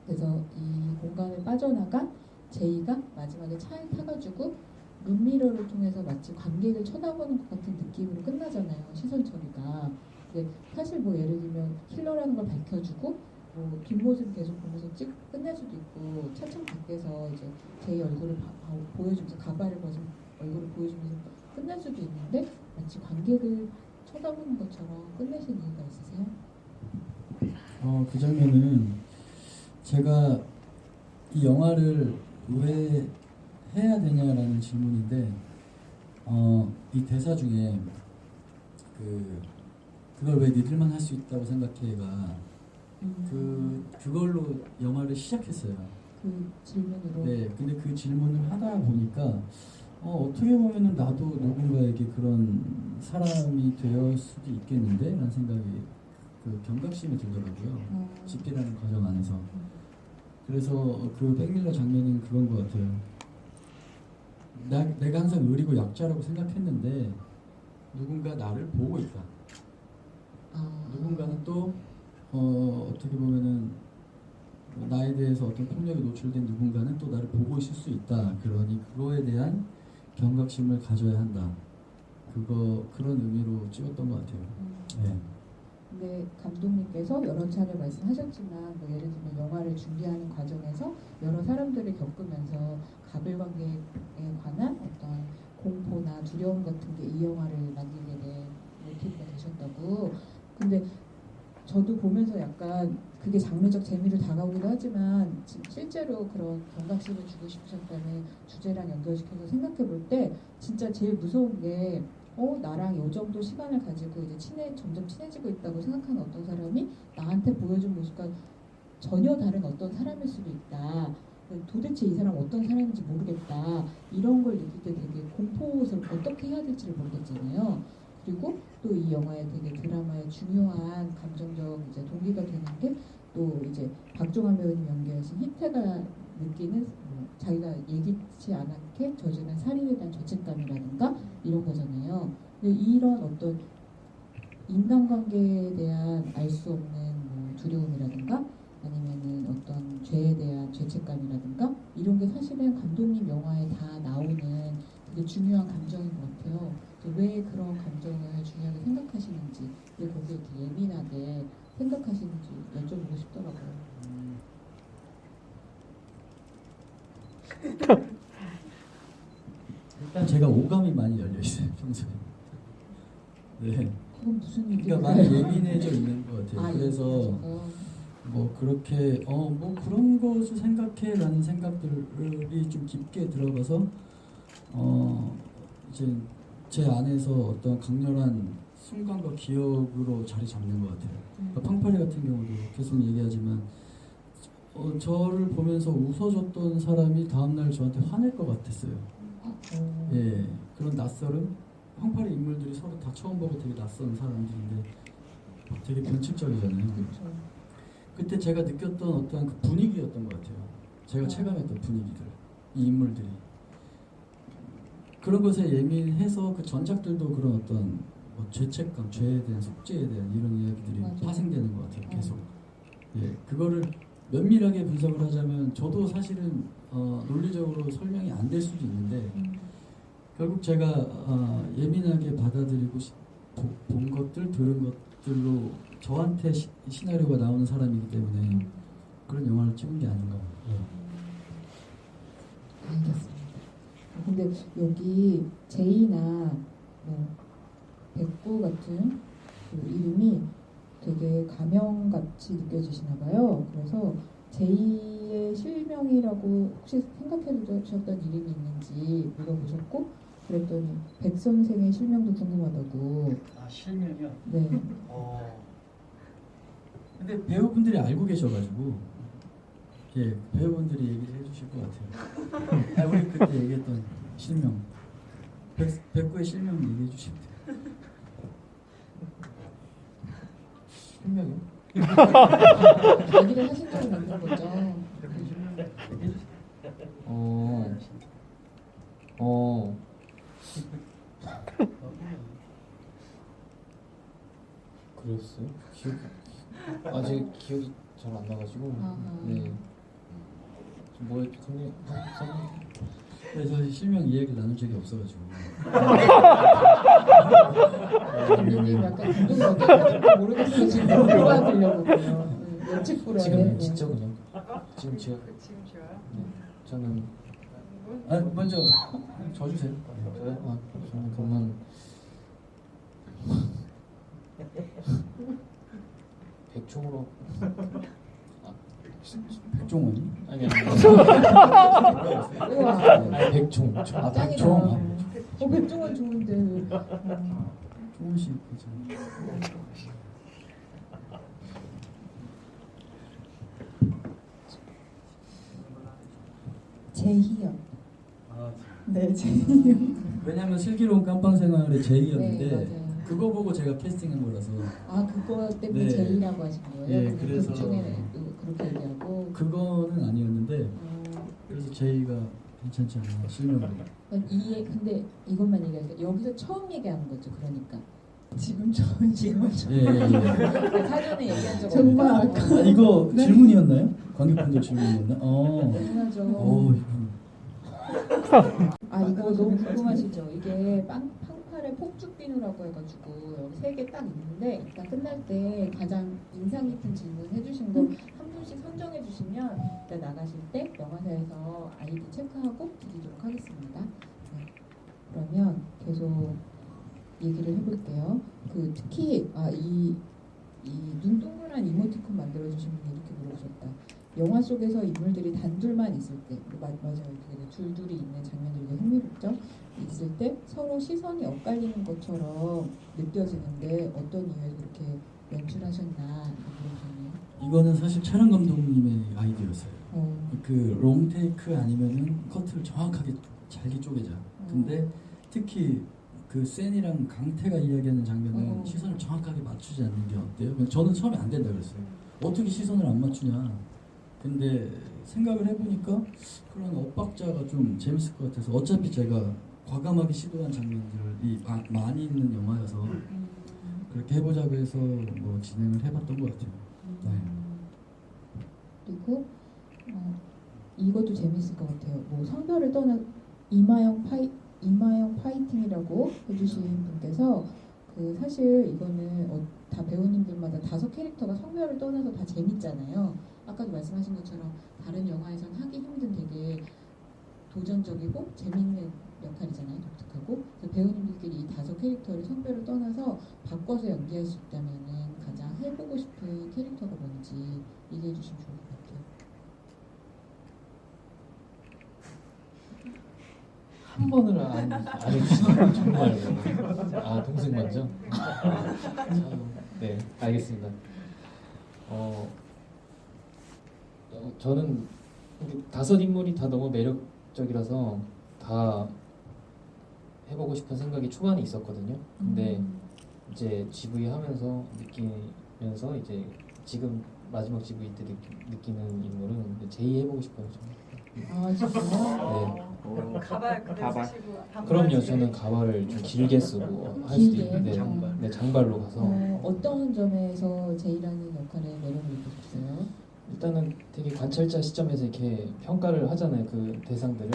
그래서 이 공간을 빠져나가 제이가 마지막에 차에 타가지고 룸미러를 통해서 마치 관객을 쳐다보는 것 같은 느낌으로 끝나잖아요. 시선 처리가. 근데 사실 뭐 예를 들면 킬러라는 걸 밝혀주고 뭐 뒷모습 계속 보면서 끝낼 수도 있고 차츰 밖에서 이제 제이 얼굴을 보여주면서 가발을 벗은 얼굴을 보여주면서 끝날 수도 있는데 마치 관객을 쳐다보는 것처럼 끝내신 이유가 있으세요? 그 장면은 제가 이 영화를 왜 해야 되냐라는 질문인데 이 대사 중에 그걸 왜 니들만 할 수 있다고 생각해가 그걸로 영화를 시작했어요. 그 질문으로. 네, 근데 그 질문을 하다 보니까 어떻게 보면은 나도 누군가에게 그런 사람이 되었을 수도 있겠는데? 라는 생각이 그 경각심이 들더라고요. 집필하는 과정 안에서. 그래서 그 백밀러 장면은 그런 것 같아요. 내가 항상 의리고 약자라고 생각했는데 누군가 나를 보고 있다. 누군가는 또 어떻게 보면은 나에 대해서 어떤 폭력에 노출된 누군가는 또 나를 보고 있을 수 있다. 그러니 그거에 대한 경각심을 가져야 한다. 그런 의미로 찍었던 것 같아요. 네. 근데 감독님께서 여러 차례 말씀하셨지만 뭐 예를 들면 영화를 준비하는 과정에서 여러 사람들을 겪으면서 가불관계에 관한 어떤 공포나 두려움 같은 게 이 영화를 만들게 된 모티브가 되셨다고. 근데 저도 보면서 약간 그게 장르적 재미로 다가오기도 하지만 실제로 그런 경각심을 주고 싶으셨다는 주제랑 연결시켜서 생각해 볼 때 진짜 제일 무서운 게 나랑 요 정도 시간을 가지고 이제 점점 친해지고 있다고 생각하는 어떤 사람이 나한테 보여준 모습과 전혀 다른 어떤 사람일 수도 있다. 도대체 이 사람 어떤 사람인지 모르겠다. 이런 걸 느낄 때 되게 공포스럽고 어떻게 해야 될지를 모르겠잖아요. 그리고 또 이 영화의 되게 드라마의 중요한 감정적 이제 동기가 되는 게 또 이제 박종환 배우님 연기하신 희태가 느끼는 자기가 예기치 않게 저지른 살인에 대한 죄책감이라든가 이런 거잖아요. 근데 이런 어떤 인간관계에 대한 알 수 없는 뭐 두려움이라든가 아니면은 어떤 죄에 대한 죄책감이라든가 이런 게 사실은 감독님 영화에 다 나오는 되게 중요한 감정인 것 같아요. 왜 그런 감정을 중요하게 생각하시는지, 왜 거기에 이렇게 예민하게 생각하시는지 여쭤보고 싶더라고요. 일단 제가 오감이 많이 열려 있어요 평소에. 네. 그건 무슨 그러니까 일인가요? 많이 예민해져 있는 것 같아요. 아, 그래서 뭐 그렇게 뭐 그런 것을 생각해라는 생각들이 좀 깊게 들어가서 이제 제 안에서 어떤 강렬한 순간과 기억으로 자리 잡는 것 같아요. 그러니까 팡파리 같은 경우도 계속 얘기하지만 저를 보면서 웃어줬던 사람이 다음날 저한테 화낼 것 같았어요. 예, 그런 낯설음. 팡파리 인물들이 서로 다 처음 보고 되게 낯선 사람들인데 되게 변칙적이잖아요. 그렇죠. 그때 제가 느꼈던 어떤 그 분위기였던 것 같아요. 제가 체감했던 분위기들, 이 인물들이 그런 것에 예민해서 그 전작들도 그런 어떤 뭐 죄책감, 죄에 대한 속죄에 대한 이런 이야기들이 맞아요. 파생되는 것 같아요. 계속. 예, 그거를 면밀하게 분석을 하자면 저도 사실은 논리적으로 설명이 안 될 수도 있는데 결국 제가 예민하게 받아들이고 본 것들, 들은 것들로 저한테 시나리오가 나오는 사람이기 때문에 그런 영화를 찍은 게 아닌가. 알겠습니다. 근데 여기 제이나 뭐 백구 같은 그 이름이 되게 가명같이 느껴지시나 봐요. 그래서 제이의 실명이라고 혹시 생각해 두셨던 이름이 있는지 물어보셨고 그랬더니 백 선생의 실명도 궁금하다고. 아, 실명이요? 네. 근데 배우분들이 알고 계셔가지고 예, 배우분들이 얘기를 해주실 것 같아요. 우리 그때 얘기했던 실명 백구의 실명 얘기해 주시면 돼요. 실명이요? 얘기를 하신 적은 있는 거죠. 그랬어요? 기억 아직 기억이 잘 안 나가지고. 아하. 네. 뭐였지? 그래서 실명 이야기 나눈 적이 없어가지고 감독님 약간 감독이 모르겠어요. 지금 물어보려고 예측 불허. 지금 진짜 그냥 지금 제가 지금 좋아요? 저는 먼저 져주세요. 저요? 저는 그러면 백총으로 백종원이? 아니 우와. 백총. 아, 짱이다. 백종. 백종원 좋은데. 종원 씨 괜찮아요. 제희요. 아, 네, 제희요. 왜냐면 슬기로운 깜빵 생활의 제이였는데 네, 맞아요. 그거 보고 제가 캐스팅한 거라서 아 그거 때문에 네. 제이라고 하신 거예요? 예, 근데 그래서- 극 중에 또 그렇게 얘기하고. 그거는 아니었는데 그래서 제이가 괜찮지 않나 실명으로. 근데 이것만 얘기하니까 여기서 처음 얘기하는 거죠. 그러니까 지금 처음 예, 예, 예. 사전에 얘기한 적 정말 없는 아, 이거 질문이었나요? 관객분들 질문이었나? 당연하죠. 이건 아 이거 너무 궁금하시죠? 이게 팡팔의 폭죽비누라고 해가지고 여기 세 개 딱 있는데 일단 끝날 때 가장 인상 깊은 질문 해주신 거 한 분씩 선정해 주시면 일단 나가실 때 영화사에서 아이디 체크하고 드리도록 하겠습니다. 네. 그러면 계속 얘기를 해볼게요. 그 특히 이 눈동그란 이모티콘 만들어주신 분이 이렇게 물어보셨다. 영화 속에서 인물들이 단둘만 있을 때, 맞아요. 그게 둘둘이 있는 장면들이 되게 흥미롭죠. 있을 때 서로 시선이 엇갈리는 것처럼 느껴지는데 어떤 이유에서 그렇게 연출하셨나 물어보셨네요. 이거는 사실 촬영 감독님의 아이디어였어요. 어, 그 롱테이크 아니면은 커트를 정확하게 잘게 쪼개자. 근데 특히 그 센이랑 강태가 이야기하는 장면은 시선을 정확하게 맞추지 않는 게 어때요? 저는 처음에 안 된다 그랬어요. 어떻게 시선을 안 맞추냐. 근데 생각을 해보니까 그런 엇박자가 좀 재밌을 것 같아서 어차피 제가 과감하게 시도한 장면들이 많이 있는 영화여서 그렇게 해보자고 해서 뭐 진행을 해봤던 것 같아요. 네. 그리고 이것도 재밌을 것 같아요. 뭐 성별을 떠나 이마영 파이팅이라고 해주신 분께서 그 사실 이거는 다 배우님들마다 다섯 캐릭터가 성별을 떠나서 다 재밌잖아요. 아까도 말씀하신 것처럼 다른 영화에선 하기 힘든 되게 도전적이고 재밌는 역할이잖아요. 독특하고. 그래서 배우님들끼리 이 5캐릭터를 성별을 떠나서 바꿔서 연기할 수 있다면은 가장 해보고 싶은 캐릭터가 뭔지 얘기해 주시면 좋을 것 같아요. 한 번을 안 해주시네요. 정말. 아, 동생 먼저? 네, 알겠습니다. 저는 5인물이 다 너무 매력적이라서 다 해보고 싶은 생각이 초반에 있었거든요. 근데 이제 GV 하면서 느끼면서 이제 지금 마지막 GV 때 느끼는 인물은 제이 해보고 싶어요. 저는. 아 진짜요? 네. 가발 그대로 가발. 쓰시고 그럼요. 저는 가발을 좀 길게 쓰고 할 수도 길게? 있는데 장발. 네, 장발로 가서 어떤 점에서 제이라는 역할에 매력을 느끼셨어요? 일단은 되게 관찰자 시점에서 이렇게 평가를 하잖아요. 그 대상들을.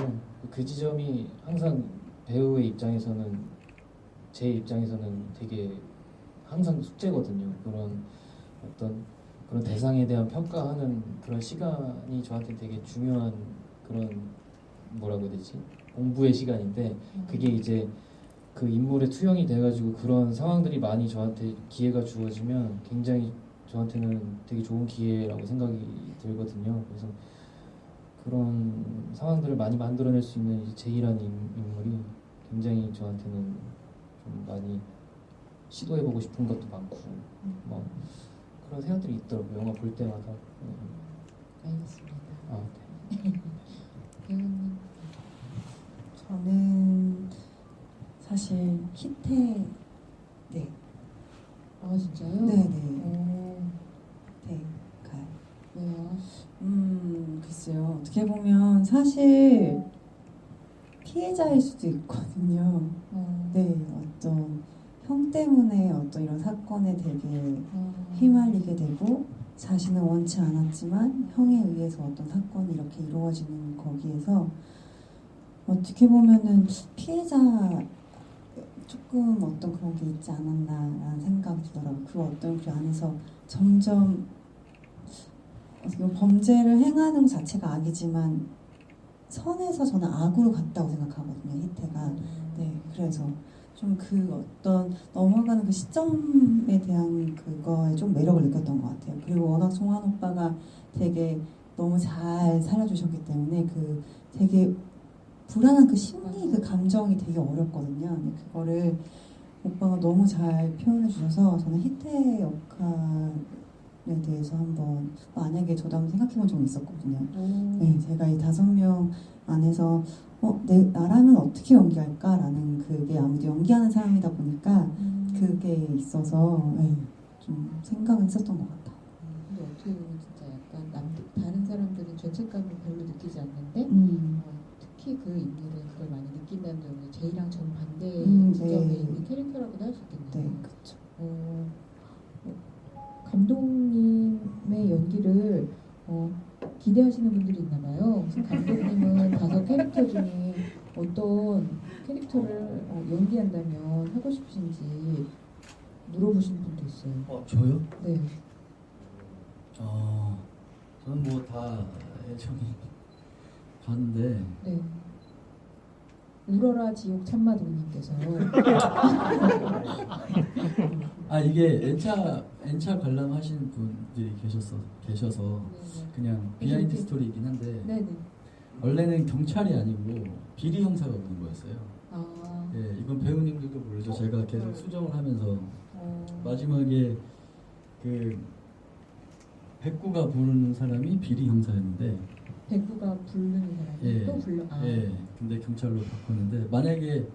그 지점이 항상 배우의 입장에서는 제 입장에서는 되게 항상 숙제거든요. 그런 어떤 그런 대상에 대한 평가하는 그런 시간이 저한테 되게 중요한 그런 뭐라고 해야 되지? 공부의 시간인데 그게 이제 그 인물에 투영이 돼가지고 그런 상황들이 많이 저한테 기회가 주어지면 굉장히 저한테는 되게 좋은 기회라고 생각이 들거든요. 그래서 그런 상황들을 많이 만들어낼 수 있는 이 제이라는 인물이 굉장히 저한테는 좀 많이 시도해보고 싶은 것도 많고 뭐 그런 생각들이 있더라고요. 영화 볼 때마다. 알겠습니다. 아, 배우님. 저는 사실 히태 네, 아 진짜요? 네네, 히태가 왜요? 글쎄요. 어떻게 보면 사실 피해자일 수도 있거든요. 네, 어떤 형 때문에 어떤 이런 사건에 되게 휘말리게 되고 자신은 원치 않았지만 형에 의해서 어떤 사건이 이렇게 이루어지는 거기에서 어떻게 보면은 피해자 조금 어떤 그런 게 있지 않았나라는 생각이 들더라고요. 그 어떤 그 안에서 점점 어떻게 보면 범죄를 행하는 것 자체가 악이지만 선에서 저는 악으로 갔다고 생각하거든요. 희태가. 네, 그래서 좀 그 어떤 넘어가는 그 시점에 대한 그거에 좀 매력을 느꼈던 것 같아요. 그리고 워낙 송한 오빠가 되게 너무 잘 살려주셨기 때문에 그 되게 불안한 그 심리, 그 감정이 되게 어렵거든요. 근데 그거를 오빠가 너무 잘 표현해 주셔서 저는 희태 역할에 대해서 한번 만약에 저도 한번 생각해 본 적이 있었거든요. 네, 제가 이 5명 안에서 나라면 어떻게 연기할까라는 그게 아무래도 연기하는 사람이다 보니까 그게 있어서 네, 좀 생각은 했었던 것 같아요. 근데 어떻게 보면 진짜 약간 다른 사람들은 죄책감을 별로 느끼지 않는데 특히 그 인물은 그걸 많이 느낀다는 점이 제이랑 정반대의 지점에 네. 있는 캐릭터라고도 할 수 있겠네요. 네, 그렇죠. 감독님의 연기를 기대하시는 분들이 있나 봐요. 그래서 감독님은 5 캐릭터 중에 어떤 캐릭터를 연기한다면 하고 싶으신지 물어보시는 분도 있어요. 저요? 네. 저는 뭐 다 애정이 봤는데 네. 울어라 지옥 참마동님께서 이게 N차 관람하시는 분들이 계셔서 그냥 비하인드 스토리이긴 한데 네네. 원래는 경찰이 아니고 비리 형사가 오는 거였어요. 아, 예, 이건 배우님들도 모르죠. 제가 계속 수정을 하면서 어, 마지막에 그 백구가 부르는 사람이 비리 형사였는데 백구가 부르는 사람이 예, 또 불러. 아, 예, 근데 경찰로 바꿨는데 만약에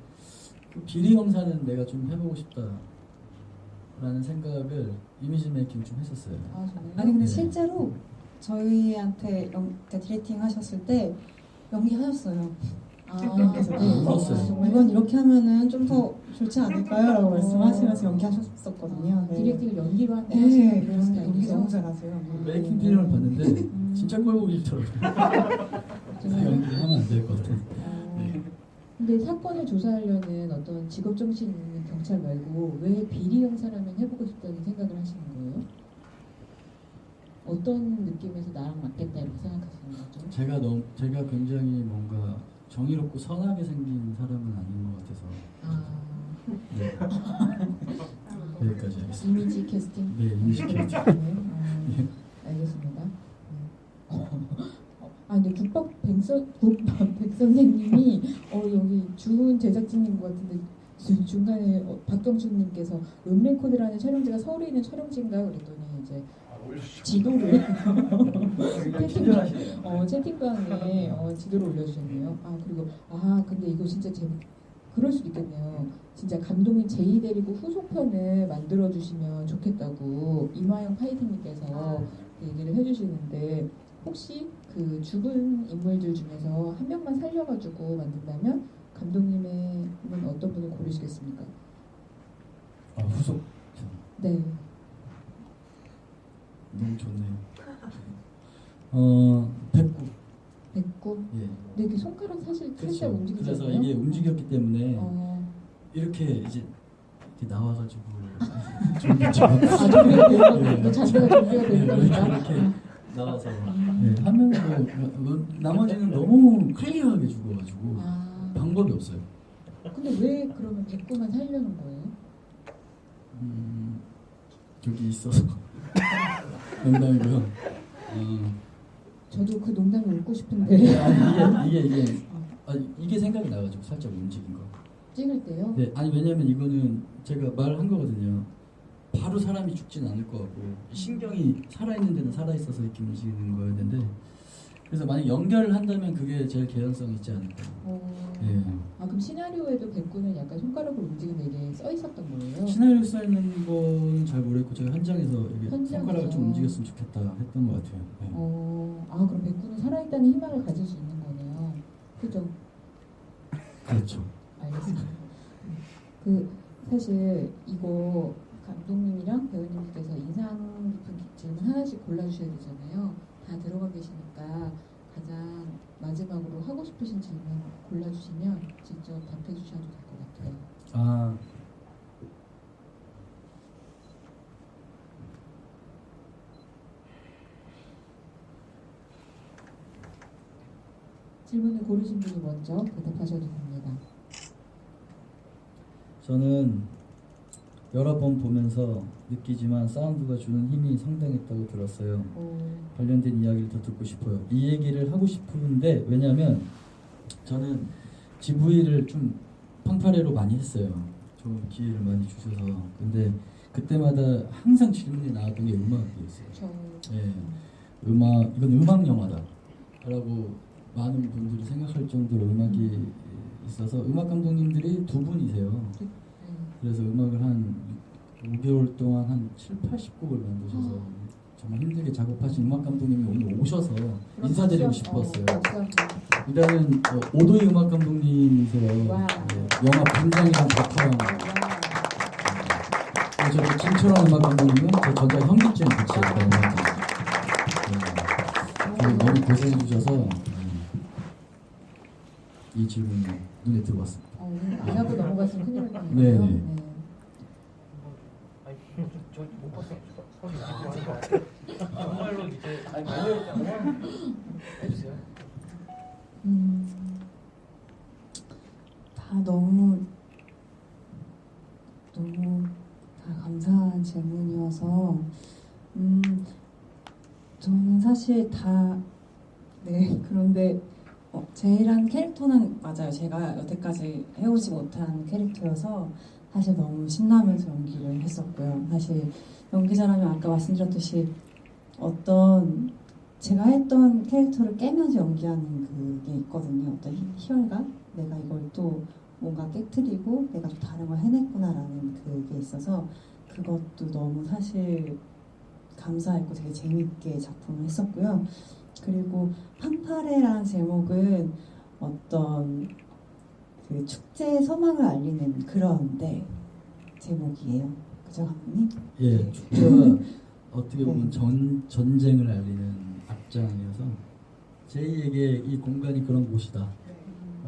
그 비리 형사는 내가 좀 해보고 싶다라는 생각을 이미지 메이킹 좀 했었어요. 아 정말요? 아니 근데 네. 실제로 저희한테 디렉팅 하셨을 때 연기하셨어요. 아, 그래서 울었어요. 정말 이건 이렇게 하면은 좀 더 좋지 않을까요? 라고 말씀하시면서 연기하셨었거든요. 네. 디렉팅을 연기로 네, 하시는 그런 연기 스타일이죠. 너무 잘하세요. 메이킹 필름을 봤는데 진짜 꼴보기더라고요. 정말. 연기하면 안 될 것 같아. 네. 근데 사건을 조사하려는 어떤 직업 정신 있는 경찰 말고 왜 비리 형사라면 해보고 싶다는 생각을 하시는 거예요? 어떤 느낌에서 나랑 맞겠다 이렇게 생각하시는 거죠? 제가 굉장히 뭔가 정의롭고 선하게 생긴 사람은 아닌 것 같아서 아, 네. 여기까지 하겠습니다. 이미지 캐스팅. 네, 이미지 캐스팅. 네, 알겠습니다. 아, 근데 국밥 백 선생님이 여기 주은 제작진인 것 같은데 중간에 박경춘님께서 음레코드라는 촬영지가 서울에 있는 촬영지인가 그랬더니 이제 지도를 채팅방에 지도를 올려주셨네요. 아 그리고 근데 이거 진짜 그럴 수도 있겠네요. 진짜 감독님 제이 데리고 후속편을 만들어 주시면 좋겠다고 이마영 파이팅님께서 얘기를 해주시는데 혹시 그 죽은 인물들 중에서 한 명만 살려가지고 만든다면 감독님은 어떤 분을 고르시겠습니까? 후속 네. 너무 좋네요. 백구. 백구. 예. 근데 이게 손가락 사실 살짝 그렇죠. 움직이지 그래서 않나요? 이게 움직였기 때문에 이렇게 이렇게 나와가지고 좀비처럼 준비가 되는 예. 거 자세가 준비가 되는 겁니다. 이렇게 나와서 하면서 나머지는 너무 클리어하게 죽어가지고 방법이 없어요. 근데 왜 그러면 백구만 살려는 거예요? 여기 있어서 농담이고요. 저도 그 농담이 웃고 싶은데 이게 생각이 나가지고 살짝 움직인 거. 찍을 때요? 네, 아니 왜냐면 이거는 제가 말한 거거든요. 바로 사람이 죽진 않을 것 같고 신경이 살아있는 데는 살아있어서 이렇게 움직이는 거였는데 그래서 만약 연결을 한다면 그게 제일 개연성이 있지 않을까. 예. 그럼 시나리오에도 백구는 약간 손가락으로 움직이는 게 써 있었던 거예요? 시나리오 써 있는 거는 잘 모르겠고 제가 현장에서 이게 현장에서. 손가락을 좀 움직였으면 좋겠다 했던 것 같아요. 네. 그럼 백구는 살아있다는 희망을 가질 수 있는 거네요. 그죠? 그렇죠. 알겠습니다. 사실 이거 감독님이랑 배우님께서 인상 깊은 질문 하나씩 골라주셔야 되잖아요. 다 들어가 계시니까 가장 마지막으로 하고 싶으신 질문 골라주시면 직접 답해 주셔도 될 것 같아요. 질문을 고르신 분이 먼저 대답하셔도 됩니다. 저는 여러 번 보면서 느끼지만 사운드가 주는 힘이 상당했다고 들었어요. 관련된 이야기를 더 듣고 싶어요. 이 얘기를 하고 싶은데 왜냐면 저는 GV를 좀 팡파레로 많이 했어요. 좋은 기회를 많이 주셔서. 근데 그때마다 항상 질문이 나왔던 게 음악이었어요. 예, 이건 음악 영화다라고 많은 분들이 생각할 정도로 음악이 있어서 음악 감독님들이 두 분이세요. 그래서 음악을 한 5개월 동안 한 7, 80곡을 만드셔서 정말 힘들게 작업하신 음악 감독님이 오늘 오셔서 인사드리고 싶었어요. 일단은 오도희 음악 감독님이세요. 영화 분장이랑 박하랑. 저 김철환 음악 감독님은 저 전작 현기증 같이 했던 음악. 너무 고생해 주셔서 이 질문이 눈에 들어왔습니다. 안 하고 넘어갔으면 큰일 날 뻔했네요. 네. 저못 봤어요. 정말로 이제 해주세요. 다 너무 다 감사한 질문이어서 저는 사실 그런데 제이란 캐릭터는 맞아요. 제가 여태까지 해오지 못한 캐릭터여서 사실 너무 신나면서 연기를 했었고요. 사실 연기자라면 아까 말씀드렸듯이 어떤 제가 했던 캐릭터를 깨면서 연기하는 그게 있거든요. 어떤 희열감? 내가 이걸 또 뭔가 깨트리고 내가 좀 다른 걸 해냈구나라는 그게 있어서 그것도 너무 사실 감사했고 되게 재밌게 작품을 했었고요. 그리고 팡파레라는 제목은 어떤 그 축제의 소망을 알리는 그런 제목이에요. 그죠, 감독님? 예, 축제가 어떻게 보면 전쟁을 알리는 앞장이어서 제이에게 이 공간이 그런 곳이다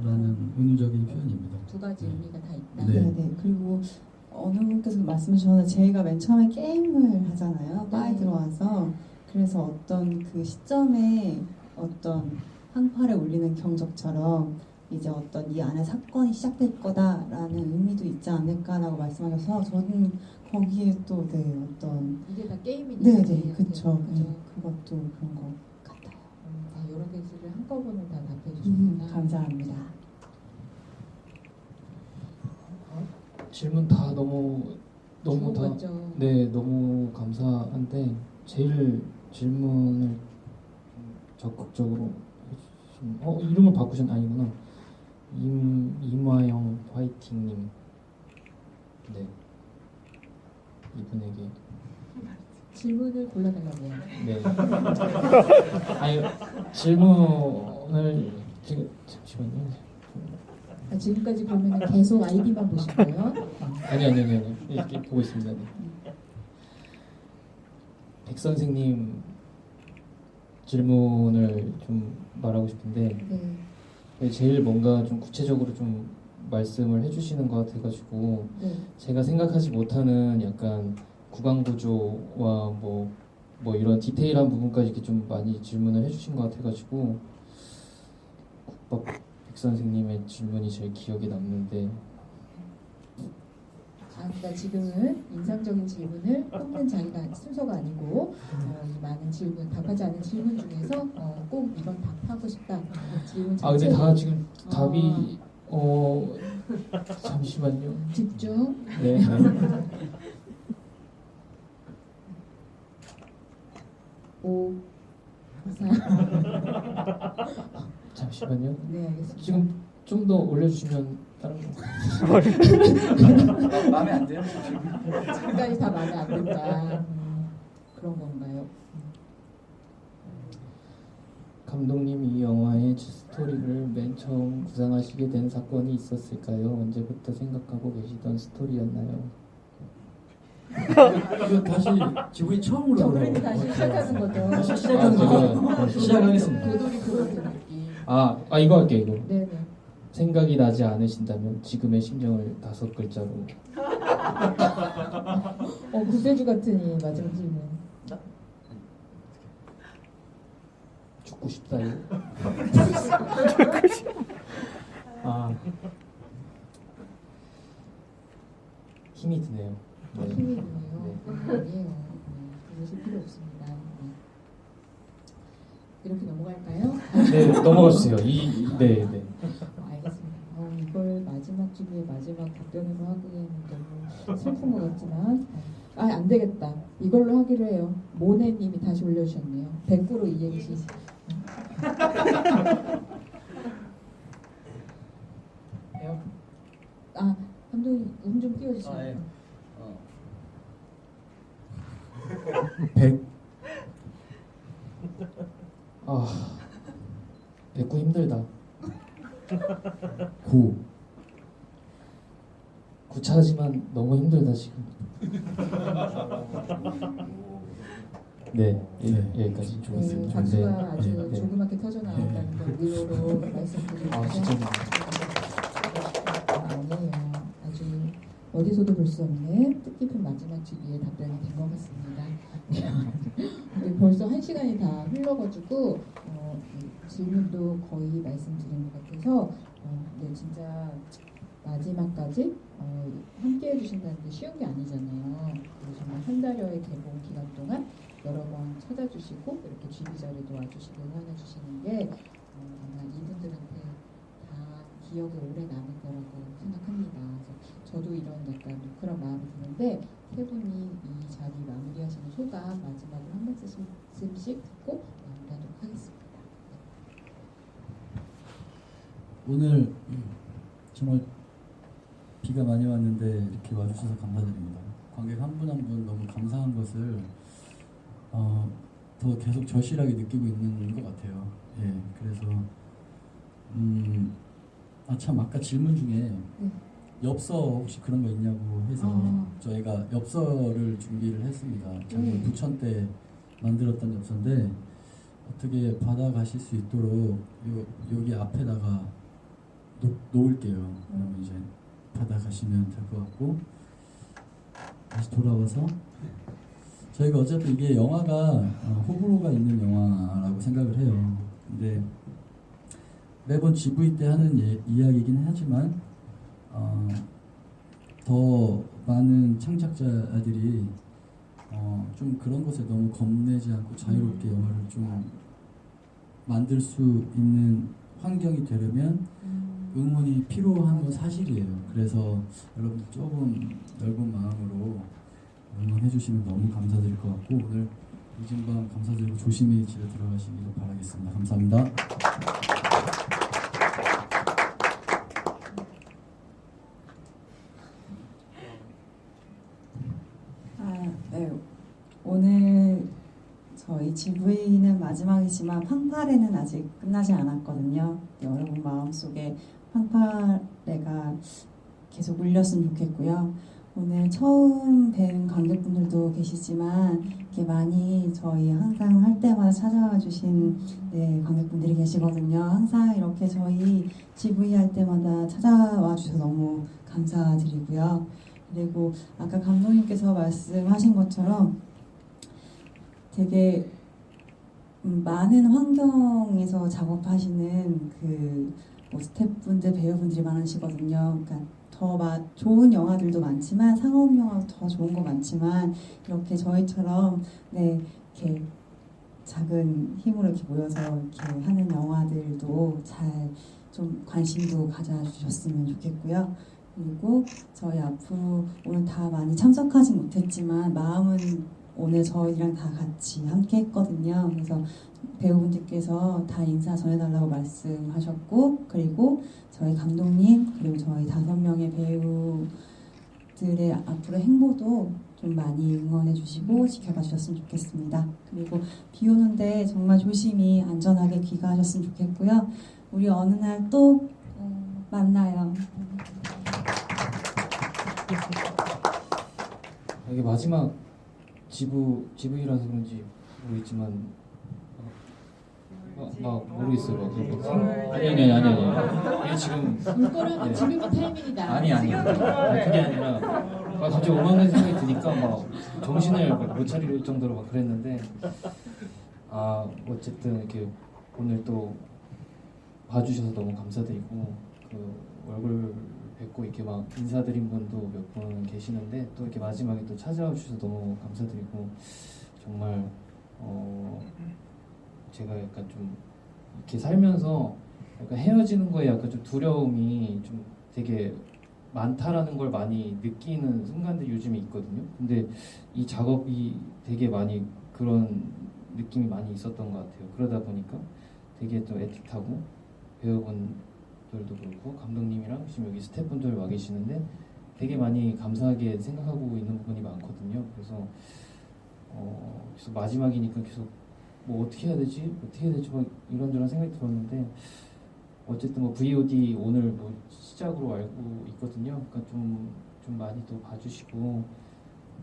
라는 은유적인 표현입니다. 두 가지 의미가 다 있다. 네. 그리고 어느 분께서 말씀해 주셨는데 제이가 맨 처음에 게임을 하잖아요. 바에 들어와서. 그래서 어떤 그 시점에 어떤 팡파레 울리는 경적처럼 이제 어떤 이 안에 사건이 시작될 거다라는 의미도 있지 않을까라고 말씀하셔서 저는 거기에 또 네, 어떤 이게 다 게임이니까. 네네 그쵸. 네, 그것도 그런 것 같아요. 여러 가지를 한꺼번에 다 답해 주셨구나. 감사합니다. 질문 다 너무 좋은 다 거죠. 네, 너무 감사한데 제일 질문을 좀 적극적으로 해주신 이름을 바꾸신 아니구나. 임화영 화이팅님. 네, 이분에게 질문을 골라달라고요. 네. 아니 질문을 지금 잠시만요. 지금까지 그러면 계속 아이디만 보신 거예요? 아니 이렇게 보고 있습니다. 네. 백 선생님 질문을 좀 말하고 싶은데 네. 제일 뭔가 좀 구체적으로 좀 말씀을 해주시는 것 같아가지고 네. 제가 생각하지 못하는 약간 구강 구조와 뭐 이런 디테일한 부분까지 이렇게 좀 많이 질문을 해주신 것 같아가지고 국밥 백 선생님의 질문이 제일 기억에 남는데 그러니까 지금은 인상적인 질문을 뽑는 자리가 순서가 아니고 이 많은 질문, 답하지 않은 질문 중에서 꼭 이건 답하고 싶다 질문 아 근데 자체 다 지금 답이 잠시만요. 집중. 네. 오, 4. 잠시만요. 네, 알겠습니다. 지금 좀 더 올려주시면 다른 거. 마음에 안 돼요? 지금까지 다 마음에 안 든다. 그런 건가요? 감독님 이 영화의 스토리를 맨 처음 구상하시게 된 사건이 있었을까요? 언제부터 생각하고 계시던 스토리였나요? 이거 다시 지구인 처음으로 저번에 다시 시작하는 거죠. 다시 시작하는 거죠. 시작하겠습니다. 도돌이 그거 느낌. 이거 할게 이거. 네네. 생각이 나지 않으신다면 지금의 심정을 5글자로. 구세주 같으니 마지막 질문. 죽고 싶다요. 힘이 드네요. 네. 힘이 드네요. 아니에요. 그러실 필요 없습니다. 이렇게 넘어갈까요? 네, 넘어가 주세요. 네. 알겠습니다. 이걸 마지막 주부의 마지막 답변으로 하기에는 너무 슬픈 것 같지만 안 되겠다. 이걸로 하기로 해요. 모네님이 다시 올려주셨네요. 100% 이행시. 해요? 감독님 좀 띄워주세요. 아, 예. 100 뵙고 힘들다. 9 구차하지만 너무 힘들다 지금. 네, 여기까지 네, 좋았습니다. 박수가 네, 아주 네. 조그맣게 터져나온다는 걸 의외로 말씀드리면서 진짜. 아니에요. 아주 어디서도 볼 수 없는 뜻깊은 마지막 주기의 답변이 된 것 같습니다. 근데 벌써 1시간이 다 흘러가지고 이 질문도 거의 말씀드린 것 같아서 네, 진짜 마지막까지 함께 해주신다는 게 쉬운 게 아니잖아요. 그리고 정말 한 달여의 개봉 기간 동안 여러 번 찾아주시고 이렇게 주기자리도 와주시고 응원해주시는 게 정말 이분들한테 다 기억에 오래 남을 거라고 생각합니다. 그래서 저도 이런 약간 그런 마음이 드는데 세 분이 이 자리 마무리하시는 소감 마지막으로 한 말씀씩 듣고 마무리하도록 하겠습니다. 오늘 정말 비가 많이 왔는데 이렇게 와주셔서 감사드립니다. 관객 한 분 한 분 너무 감사한 것을 더 계속 절실하게 느끼고 있는 것 같아요. 예, 그래서 참 아까 질문 중에 엽서 혹시 그런 거 있냐고 해서 저희가 엽서를 준비를 했습니다. 작년 부천 때 만들었던 엽서인데 어떻게 받아가실 수 있도록 여기 앞에다가 놓을게요. 그럼 이제 받아가시면 될 것 같고 다시 돌아와서 저희가 어차피 이게 영화가 호불호가 있는 영화라고 생각을 해요. 근데 매번 GV 때 하는 이야기이긴 하지만 더 많은 창작자들이 좀 그런 것에 너무 겁내지 않고 자유롭게 영화를 좀 만들 수 있는 환경이 되려면 응원이 필요한 건 사실이에요. 그래서 여러분들 조금 넓은 마음으로 응원해 주시면 너무 감사드릴 것 같고 오늘 늦은 밤 감사드리고 조심히 집에 들어가시기를 바라겠습니다. 감사합니다. 네. 오늘 저희 GV는 마지막이지만 팡파레는 아직 끝나지 않았거든요. 여러분 마음속에 팡파레가 계속 울렸으면 좋겠고요. 오늘 처음 뵌 관객분들도 계시지만 이렇게 많이 저희 항상 할 때마다 찾아와 주신 관객분들이 계시거든요. 항상 이렇게 저희 GV 할 때마다 찾아와 주셔서 너무 감사드리고요. 그리고 아까 감독님께서 말씀하신 것처럼 되게 많은 환경에서 작업하시는 뭐 스태프분들, 배우분들이 많으시거든요. 그러니까 더 좋은 영화들도 많지만 상업 영화도 더 좋은 거 많지만 이렇게 저희처럼 이렇게 작은 힘으로 이렇게 모여서 이렇게 하는 영화들도 잘 좀 관심도 가져주셨으면 좋겠고요. 그리고 저희 앞으로 오늘 다 많이 참석하지 못했지만 마음은 오늘 저희랑 다 같이 함께 했거든요. 그래서 배우분들께서 다 인사 전해달라고 말씀하셨고 그리고 저희 감독님 그리고 저희 5명의 배우들의 앞으로 행보도 좀 많이 응원해 주시고 지켜봐 주셨으면 좋겠습니다. 그리고 비 오는데 정말 조심히 안전하게 귀가하셨으면 좋겠고요. 우리 어느 날 또 만나요. 이게 마지막 GV라서 그런지 모르겠지만 막 모르겠어요. 아니. 이게 지금 울 거라면 네. 지금이 타이밍이다. 아니 그게 아니라 갑자기 오만한 생각이 드니까 막 정신을 못 차릴 정도로 막 그랬는데 어쨌든 이렇게 오늘 또 봐주셔서 너무 감사드리고 얼굴 뵙고 이렇게 막 인사드린 분도 몇 분 계시는데 또 이렇게 마지막에 또 찾아와 주셔서 너무 감사드리고 정말 제가 약간 좀 이렇게 살면서 약간 헤어지는 거에 약간 좀 두려움이 좀 되게 많다라는 걸 많이 느끼는 순간들이 요즘에 있거든요. 근데 이 작업이 되게 많이 그런 느낌이 많이 있었던 것 같아요. 그러다 보니까 되게 좀 애틋하고 배우분들도 그렇고 감독님이랑 지금 여기 스태프분들 와 계시는데 되게 많이 감사하게 생각하고 있는 부분이 많거든요. 그래서 계속 마지막이니까 계속 뭐 어떻게 해야 되지 막 이런저런 생각이 들었는데 어쨌든 뭐 VOD 오늘 뭐 시작으로 알고 있거든요. 그러니까 좀 많이 또 봐주시고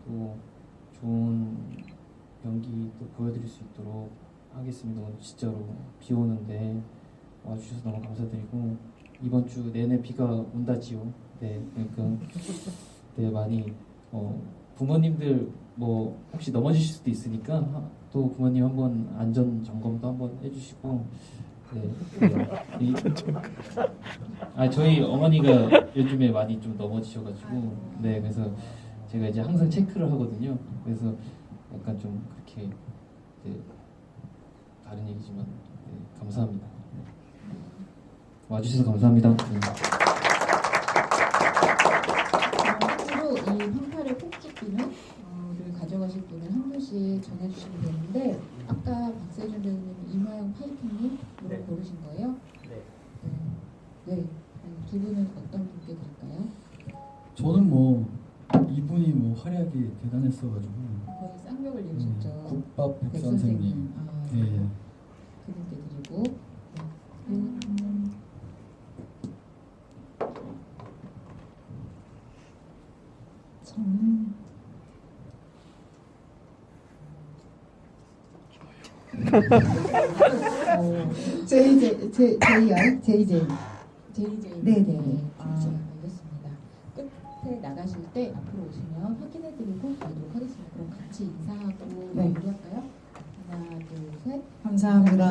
또 좋은 연기 또 보여드릴 수 있도록 하겠습니다. 오늘 진짜로 비 오는데 와주셔서 너무 감사드리고 이번 주 내내 비가 온다지요. 네, 그러니까 많이 부모님들 뭐 혹시 넘어지실 수도 있으니까 또 부모님 한번 안전 점검도 한번 해주시고 저희 어머니가 요즘에 많이 좀 넘어지셔가지고 그래서 제가 이제 항상 체크를 하거든요. 그래서 약간 좀 그렇게 다른 얘기지만 감사합니다. 와주셔서 감사합니다. 앞으로 이 팡파레 폭죽비는 를 가져가실 분은 한 분씩 전해주시면 되는데 아까 박세준 배우님, 이마영 파이팅님으로 고르신 거예요? 네. 두 분은 어떤 분께 드릴까요? 저는 뭐 이분이 뭐 활약이 대단했어가지고 거의 쌍벽을 이루셨죠. 국밥 백 백 선생님. 예. 그분께 드리고 저는 JI? JJ. 네네. 알겠습니다. 끝에 나가실 때 앞으로 오시면 확인해드리고 가도록 하겠습니다. 그럼 같이 인사하고 네. 마무리할까요? 하나, 둘, 셋. 감사합니다.